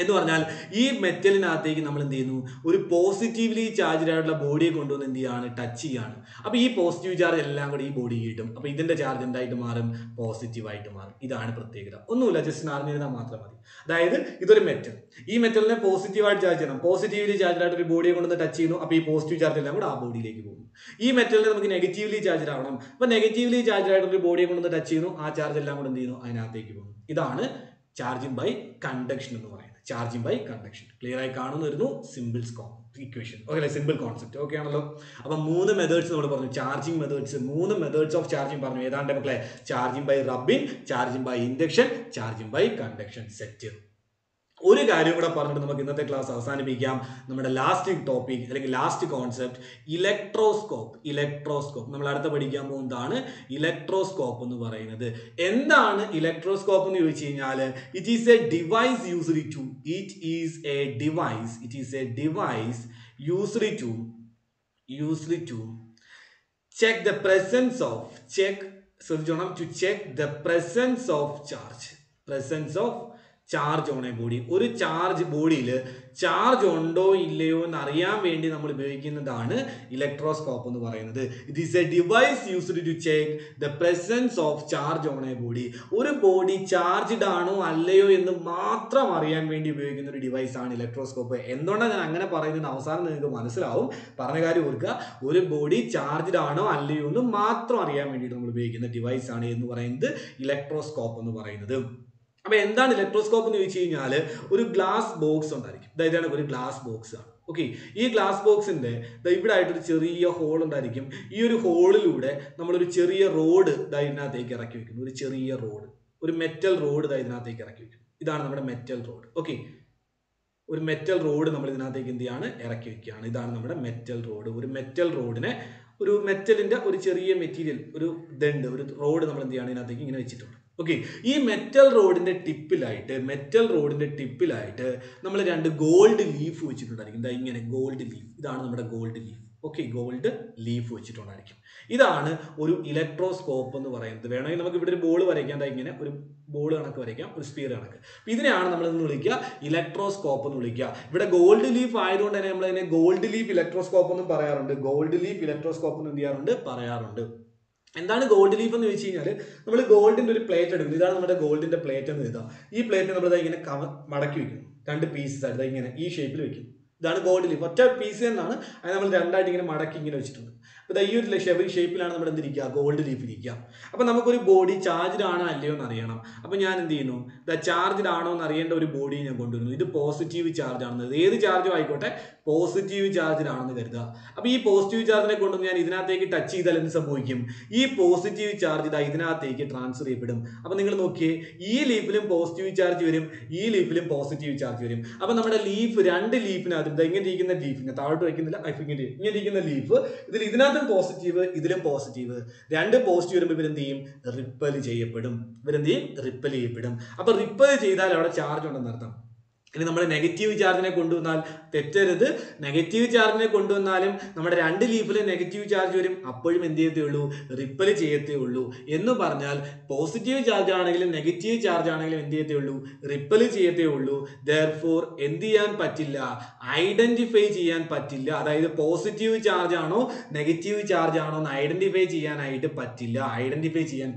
എന്ന് പറഞ്ഞാൽ ഈ മെറ്റലിനകത്തേക്ക് നമ്മൾ എന്ത് ചെയ്യുന്നു? ഒരു പോസിറ്റീവ്ലി ചാർജ്ഡ് ആയിട്ടുള്ള ബോഡിയെ കൊണ്ടുവന്ന് എന്ത് ചെയ്യാണ്? ടച്ച് ചെയ്യാണ്. അപ്പോൾ ഈ പോസിറ്റീവ് ചാർജ് എല്ലാം കൂടി ഈ ബോഡി കിട്ടും. അപ്പോൾ ഇതിന്റെ ചാർജ് എന്തായിട്ട് മാറും? പോസിറ്റീവായിട്ട് മാറും. ഇതാണ് പ്രത്യേകത. ഒന്നുമില്ല, ജസ്റ്റ് അറിഞ്ഞിരുന്നാൽ മാത്രം മതി. അതായത് ഇതൊരു മെറ്റൽ. ഈ മെറ്റലിനെ പോസിറ്റീവായിട്ട് ചാർജ് ചെയ്യണം. പോസിറ്റീവ്ലി ചാർജ്ഡ് ആയിട്ട് ഒരു ബോഡിയെ കൊണ്ടുവന്ന് ടച്ച് ചെയ്യുന്നു. അപ്പോൾ ഈ പോസിറ്റീവ് ചാർജ് എല്ലാം കൂടെ ആ ബോഡിയിലേക്ക് പോകും. ഈ മെറ്റലിനെ നമുക്ക് നെഗറ്റീവ്ലി ചാർജ്ഡ് ആവണം. അപ്പോൾ നെഗറ്റീവ്ലി ചാർജ്ഡ് ആയിട്ട് ഒരു ബോഡിയെ കൊണ്ടുവന്ന് ടച്ച് ചെയ്യുന്നു. ആ ചാർജ് എല്ലാം കൂടെ എന്ത് ചെയ്യുന്നു? അതിനകത്തേക്ക് പോകും. ഇതാണ് ചാർജിങ് ബൈ കണ്ടക്ഷൻ എന്ന് പറയുന്നത്. ചാർജിങ് ബൈ കണ്ടക്ഷൻ ക്ലിയർ ആയി കാണുന്നു. Simple equation okay, simple concept okay ആണല്ലോ. അപ്പം 3 മെത്തേഡ്സ് നമ്മൾ പറഞ്ഞു. Charging methods 3 methods of charging പറഞ്ഞു. ഏതാണ്ട് മക്കളെ? Charging by rubbing, charging by induction, charging by conduction. Set. ഒരു കാര്യം കൂടെ പറഞ്ഞിട്ട് നമുക്ക് ഇന്നത്തെ ക്ലാസ് അവസാനിപ്പിക്കാം. നമ്മുടെ ലാസ്റ്റ് ടോപ്പിക് അല്ലെങ്കിൽ ലാസ്റ്റ് കോൺസെപ്റ്റ് ഇലക്ട്രോസ്കോപ്പ്. നമ്മൾ അടുത്ത പഠിക്കാൻ പോകുന്നതാണ് ഇലക്ട്രോസ്കോപ്പ് എന്ന് പറയുന്നത്. എന്താണ് ഇലക്ട്രോസ്കോപ്പ് എന്ന് ചോദിച്ചു കഴിഞ്ഞാൽ it is a device used to check the presence of charge on a body. ഒരു ചാർജ് ബോഡിയിൽ ചാർജ് ഉണ്ടോ ഇല്ലയോ എന്ന് അറിയാൻ വേണ്ടി നമ്മൾ ഉപയോഗിക്കുന്നതാണ് ഇലക്ട്രോസ്കോപ്പ് എന്ന് പറയുന്നത്. It is a device used to check the presence of charge on a body. ഒരു ബോഡി ചാർജ്ഡ് ആണോ അല്ലയോ എന്ന് മാത്രം അറിയാൻ വേണ്ടി ഉപയോഗിക്കുന്ന ഒരു ഡിവൈസ് ആണ് ഇലക്ട്രോസ്കോപ്പ്. എന്തുകൊണ്ടാണ് ഞാൻ അങ്ങനെ പറയുന്നത് അവസാനം നിങ്ങൾക്ക് മനസ്സിലാവും. പറഞ്ഞ കാര്യം ഓർക്കുക. ഒരു ബോഡി ചാർജ്ഡ് ആണോ അല്ലയോ എന്ന് മാത്രം അറിയാൻ വേണ്ടിയിട്ട് നമ്മൾ ഉപയോഗിക്കുന്ന ഡിവൈസ് ആണ് എന്ന് പറയുന്നത് ഇലക്ട്രോസ്കോപ്പ് എന്ന് പറയുന്നത്. അപ്പോൾ എന്താണ് ഇലക്ട്രോസ്കോപ്പ് എന്ന് ചോദിച്ചു കഴിഞ്ഞാൽ ഒരു ഗ്ലാസ് ബോക്സ് ഉണ്ടായിരിക്കും. ഇതാണ് ഒരു ഗ്ലാസ് ബോക്സ് ആണ്. ഓക്കെ, ഈ ഗ്ലാസ് ബോക്സിന്റെ ഇവിടെ ആയിട്ടൊരു ചെറിയ ഹോൾ ഉണ്ടായിരിക്കും. ഈ ഒരു ഹോളിലൂടെ നമ്മളൊരു ചെറിയ റോഡ് ഇതിനകത്തേക്ക് ഇറക്കി വെക്കുന്നു. ഒരു ചെറിയ റോഡ്, ഒരു മെറ്റൽ റോഡ് ഇതിനകത്തേക്ക് ഇറക്കി വെക്കുന്നു. ഇതാണ് നമ്മുടെ മെറ്റൽ റോഡ്. ഓക്കെ, ഒരു മെറ്റൽ റോഡ് നമ്മൾ ഇതിനകത്തേക്ക് എന്ത് ചെയ്യാണ്? ഇറക്കി വെക്കുകയാണ്. ഇതാണ് നമ്മുടെ മെറ്റൽ റോഡ്. ഒരു മെറ്റൽ റോഡിനെ, ഒരു മെറ്റലിന്റെ ഒരു ചെറിയ മെറ്റീരിയൽ, ഒരു റോഡ് നമ്മൾ എന്ത് ചെയ്യാണ്? ഇതിനകത്തേക്ക് ഇങ്ങനെ വെച്ചിട്ടുണ്ട്. ഓക്കെ, ഈ മെറ്റൽ റോഡിന്റെ ടിപ്പിലായിട്ട് നമ്മൾ 2 ഗോൾഡ് ലീഫ് വെച്ചിട്ടുണ്ടായിരിക്കും. ഇങ്ങനെ ഗോൾഡ് ലീഫ്. ഇതാണ് നമ്മുടെ gold leaf. Okay, gold leaf വെച്ചിട്ടുണ്ടായിരിക്കും. ഇതാണ് ഒരു ഇലക്ട്രോസ്കോപ്പ് എന്ന് പറയുന്നത്. വേണമെങ്കിൽ നമുക്ക് ഇവിടെ ഒരു ബോൾ വരയ്ക്കാം. ഇങ്ങനെ ഒരു ബോൾ കണക്ക് വരയ്ക്കാം, ഒരു സ്പിയർ കണക്ക്. ഇതിനെയാണ് നമ്മൾ എന്ന് വിളിക്കുക ഇലക്ട്രോസ്കോപ്പ് എന്ന് വിളിക്കുക. ഇവിടെ ഗോൾഡ് ലീഫ് ആയതുകൊണ്ട് തന്നെ നമ്മൾ അതിനെ ഗോൾഡ് ലീഫ് ഇലക്ട്രോസ്കോപ്പ് എന്നും പറയാറുണ്ട്. ഗോൾഡ് ലീഫ് ഇലക്ട്രോസ്കോപ്പ് എന്ന് എന്ത് ചെയ്യാറുണ്ട്? പറയാറുണ്ട്. എന്താണ് ഗോൾഡ് ലീഫ് എന്ന് ചോദിച്ചു കഴിഞ്ഞാൽ നമ്മൾ ഗോൾഡിന്റെ ഒരു പ്ലേറ്റ് എടുക്കുന്നു. ഇതാണ് നമ്മുടെ ഗോൾഡിന്റെ പ്ലേറ്റ് എന്ന് എഴുതാം. ഈ പ്ലേറ്റ് നമ്മൾ ഇങ്ങനെ മടക്കി വെക്കുന്നു. 2 പീസസ് ആയിട്ട് ഇങ്ങനെ ഈ ഷേപ്പിൽ വെക്കുന്നു. ഇതാണ് ഗോൾഡ് ലീഫ്. ഒറ്റ പീസ് എന്നാണ്. അത് നമ്മൾ 2ആയിട്ട് ഇങ്ങനെ മടക്കി ഇങ്ങനെ വെച്ചിട്ടുണ്ട്. അപ്പോൾ ഈ ഒരു ഷേപ്പിലാണ് നമ്മൾ എന്തിരിക്കുക? ഗോൾഡ് ലീഫ് ഇരിക്കുക. അപ്പോൾ നമുക്കൊരു ബോഡി ചാർജ്ഡ് ആണോ അല്ലയോ എന്ന് അറിയണം. അപ്പോൾ ഞാൻ എന്ത് ചെയ്യുന്നു? ചാർജ്ഡ് ആണോ എന്ന് അറിയേണ്ട ഒരു ബോഡി ഞാൻ കൊണ്ടുവരുന്നു. ഇത് പോസിറ്റീവ് ചാർജ് ആണെന്ന്, ഏത് ചാർജും ആയിക്കോട്ടെ പോസിറ്റീവ് ചാർജ്ഡ് ആണെന്ന് കരുതുക. അപ്പോൾ ഈ പോസിറ്റീവ് ചാർജിനെ കൊണ്ടുവന്ന് ഞാൻ ഇതിനകത്തേക്ക് ടച്ച് ചെയ്താൽ എന്ത് സംഭവിക്കും? ഈ പോസിറ്റീവ് ചാർജ് ഇതിനകത്തേക്ക് ട്രാൻസ്ഫർ ചെയ്യപ്പെടും. അപ്പോൾ നിങ്ങൾ നോക്കിയേ, ഈ ലീഫിലും പോസിറ്റീവ് ചാർജ് വരും, ഈ ലീഫിലും പോസിറ്റീവ് ചാർജ് വരും. അപ്പോൾ നമ്മുടെ ലീഫ് 2 ലീഫിനകത്ത് ഇങ്ങനെ ഇരിക്കുന്ന ലീഫിനെ താഴോട്ട് വയ്ക്കുന്നില്ല, ഇങ്ങനെ ഇരിക്കുന്ന ലീഫ് ഇതിനകത്തും പോസിറ്റീവ്, ഇതിലും പോസിറ്റീവ്. 2 പോസിറ്റീവ് വരുമ്പോൾ ഇവരെന്ത് ചെയ്യും? റിപ്പൽ ചെയ്യപ്പെടും. അപ്പോൾ റിപ്പൽ ചെയ്താൽ അവിടെ ചാർജ് ഉണ്ടെന്ന് അർത്ഥം. ഇനി നമ്മൾ നെഗറ്റീവ് ചാർജിനെ കൊണ്ടുവന്നാൽ തെറ്റരുത്. നെഗറ്റീവ് ചാർജിനെ കൊണ്ടുവന്നാലും നമ്മുടെ 2 ലീഫിൽ നെഗറ്റീവ് ചാർജ് വരും. അപ്പോഴും എന്ത് ചെയ്യത്തേ ഉള്ളൂ? റിപ്പൽ ചെയ്യത്തേ ഉള്ളൂ. എന്ന് പറഞ്ഞാൽ പോസിറ്റീവ് ചാർജ് ആണെങ്കിലും നെഗറ്റീവ് ചാർജ് ആണെങ്കിലും എന്ത് ചെയ്യത്തേ ഉള്ളൂ? റിപ്പൽ ചെയ്യത്തേ ഉള്ളൂ. ദെയർഫോർ എന്ത് ചെയ്യാൻ പറ്റില്ല? ഐഡന്റിഫൈ ചെയ്യാൻ പറ്റില്ല. അതായത് പോസിറ്റീവ് ചാർജ് ആണോ നെഗറ്റീവ് ചാർജ് ആണോ എന്ന് ഐഡന്റിഫൈ ചെയ്യാൻ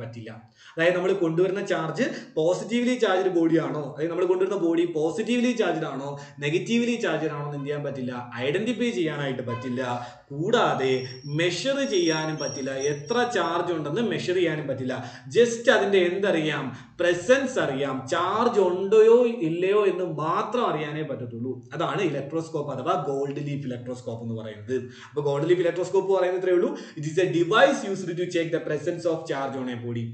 പറ്റില്ല. അതായത് നമ്മൾ കൊണ്ടുവരുന്ന ചാർജ് പോസിറ്റീവ്ലി ചാർജ്ഡ് ബോഡി ആണോ, അതായത് നമ്മൾ കൊണ്ടുവരുന്ന ബോഡി പോസിറ്റീവ്ലി ചാർജ്ഡ് ആണോ നെഗറ്റീവ്ലി ചാർജ്ഡ് ആണോ എന്ന് എന്ത് ചെയ്യാൻ പറ്റില്ല? ഐഡന്റിഫൈ ചെയ്യാനായിട്ട് പറ്റില്ല. കൂടാതെ മെഷർ ചെയ്യാനും പറ്റില്ല. എത്ര ചാർജ് ഉണ്ടെന്ന് മെഷർ ചെയ്യാനും പറ്റില്ല. ജസ്റ്റ് അതിന്റെ എന്തറിയാം? പ്രസൻസ് അറിയാം. ചാർജ് ഉണ്ടോ ഇല്ലയോ എന്ന് മാത്രം അറിയാനേ പറ്റത്തുള്ളൂ. അതാണ് ഇലക്ട്രോസ്കോപ്പ് അഥവാ ഗോൾഡ് ലീഫ് ഇലക്ട്രോസ്കോപ്പ് എന്ന് പറയുന്നത്. അപ്പോൾ ഗോൾഡ് ലീഫ് ഇലക്ട്രോസ്കോപ്പ് പറയുന്നത് ഇത്രയേ ഉള്ളൂ. It is a device used to check the presence of charge on a body.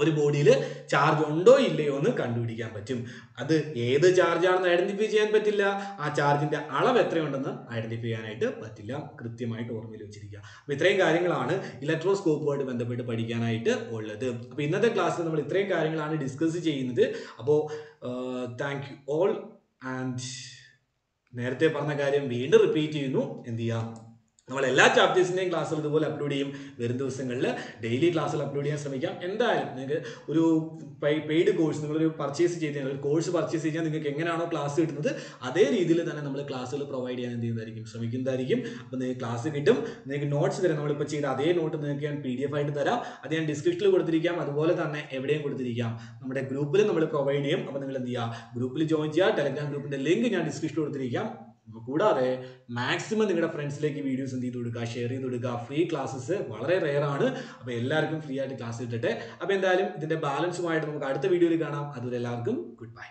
ഒരു ബോഡിയിൽ ചാർജ് ഉണ്ടോ ഇല്ലയോ എന്ന് കണ്ടുപിടിക്കാൻ പറ്റും. അത് ഏത് ചാർജാണെന്ന് ഐഡന്റിഫൈ ചെയ്യാൻ പറ്റില്ല. ആ ചാർജിന്റെ അളവ് എത്രയുണ്ടെന്ന് ഐഡന്റിഫൈ ചെയ്യാനായിട്ട് പറ്റില്ല. കൃത്യമായിട്ട് ഓർമ്മയിൽ വെച്ചിരിക്കുക. അപ്പോൾ ഇത്രയും കാര്യങ്ങളാണ് ഇലക്ട്രോസ്കോപ്പുമായിട്ട് ബന്ധപ്പെട്ട് പഠിക്കാനായിട്ട് ഉള്ളത്. അപ്പോൾ ഇന്നത്തെ ക്ലാസ്സിൽ നമ്മൾ ഇത്രയും കാര്യങ്ങളാണ് ഡിസ്കസ് ചെയ്യുന്നത്. അപ്പോൾ താങ്ക് യു ഓൾ. ആൻഡ് നേരത്തെ പറഞ്ഞ കാര്യം വീണ്ടും റിപ്പീറ്റ് ചെയ്യുന്നു. എന്ത് ചെയ്യാം, നമ്മൾ എല്ലാ ചാപ്റ്റേഴ്സിൻ്റെയും ക്ലാസ്സുകൾ ഇതുപോലെ അപ്ലോഡ് ചെയ്യും. വരും ദിവസങ്ങളിൽ ഡെയിലി ക്ലാസ്സുകൾ അപ്ലോഡ് ചെയ്യാൻ ശ്രമിക്കാം. എന്തായാലും നിങ്ങൾക്ക് ഒരു പെയ്ഡ് കോഴ്സ് നിങ്ങളൊരു പർച്ചേസ് ചെയ്ത് കഴിഞ്ഞാൽ, ഒരു കോഴ്സ് പർച്ചേസ് ചെയ്താൽ നിങ്ങൾക്ക് എങ്ങനെയാണോ ക്ലാസ് കിട്ടുന്നത് അതേ രീതിയിൽ തന്നെ നമ്മൾ ക്ലാസ്സുകൾ പ്രൊവൈഡ് ചെയ്യാൻ എന്ത് ചെയ്യുന്നതായിരിക്കും, ശ്രമിക്കുന്നതായിരിക്കും. അപ്പോൾ നിങ്ങൾക്ക് ക്ലാസ് കിട്ടും. നിങ്ങൾക്ക് നോട്ട്സ് തരാം. നമ്മളിപ്പോൾ ചെയ്ത അതേ നോട്ട് നിങ്ങൾക്ക് ഞാൻ PDF ആയിട്ട് തരാം. അത് ഞാൻ ഡിസ്ക്രിപ്ഷനിൽ കൊടുത്തിരിക്കാം. അതുപോലെ തന്നെ എവിടെയും കൊടുത്തിരിക്കാം. നമ്മുടെ ഗ്രൂപ്പിൽ നമ്മൾ പ്രൊവൈഡ് ചെയ്യും. അപ്പോൾ നിങ്ങൾ എന്ത് ചെയ്യുക, ഗ്രൂപ്പിൽ ജോയിൻ ചെയ്യുക. ടെലഗ്രാം ഗ്രൂപ്പിൻ്റെ ലിങ്ക് ഞാൻ ഡിസ്ക്രിപ്ഷനിൽ കൊടുത്തിരിക്കാം. കൂടാതെ മാക്സിമം നിങ്ങളുടെ ഫ്രണ്ട്സിലേക്ക് വീഡിയോസ് എന്ത് ചെയ്ത് കൊടുക്കുക, ഷെയർ ചെയ്ത് കൊടുക്കുക. ഫ്രീ ക്ലാസ്സസ് വളരെ റെയർ ആണ്. അപ്പോൾ എല്ലാവർക്കും ഫ്രീ ആയിട്ട് ക്ലാസ് കിട്ടട്ടെ. അപ്പോൾ എന്തായാലും ഇതിൻ്റെ ബാലൻസുമായിട്ട് നമുക്ക് അടുത്ത വീഡിയോയിൽ കാണാം. അതുവരെ എല്ലാവർക്കും ഗുഡ് ബൈ.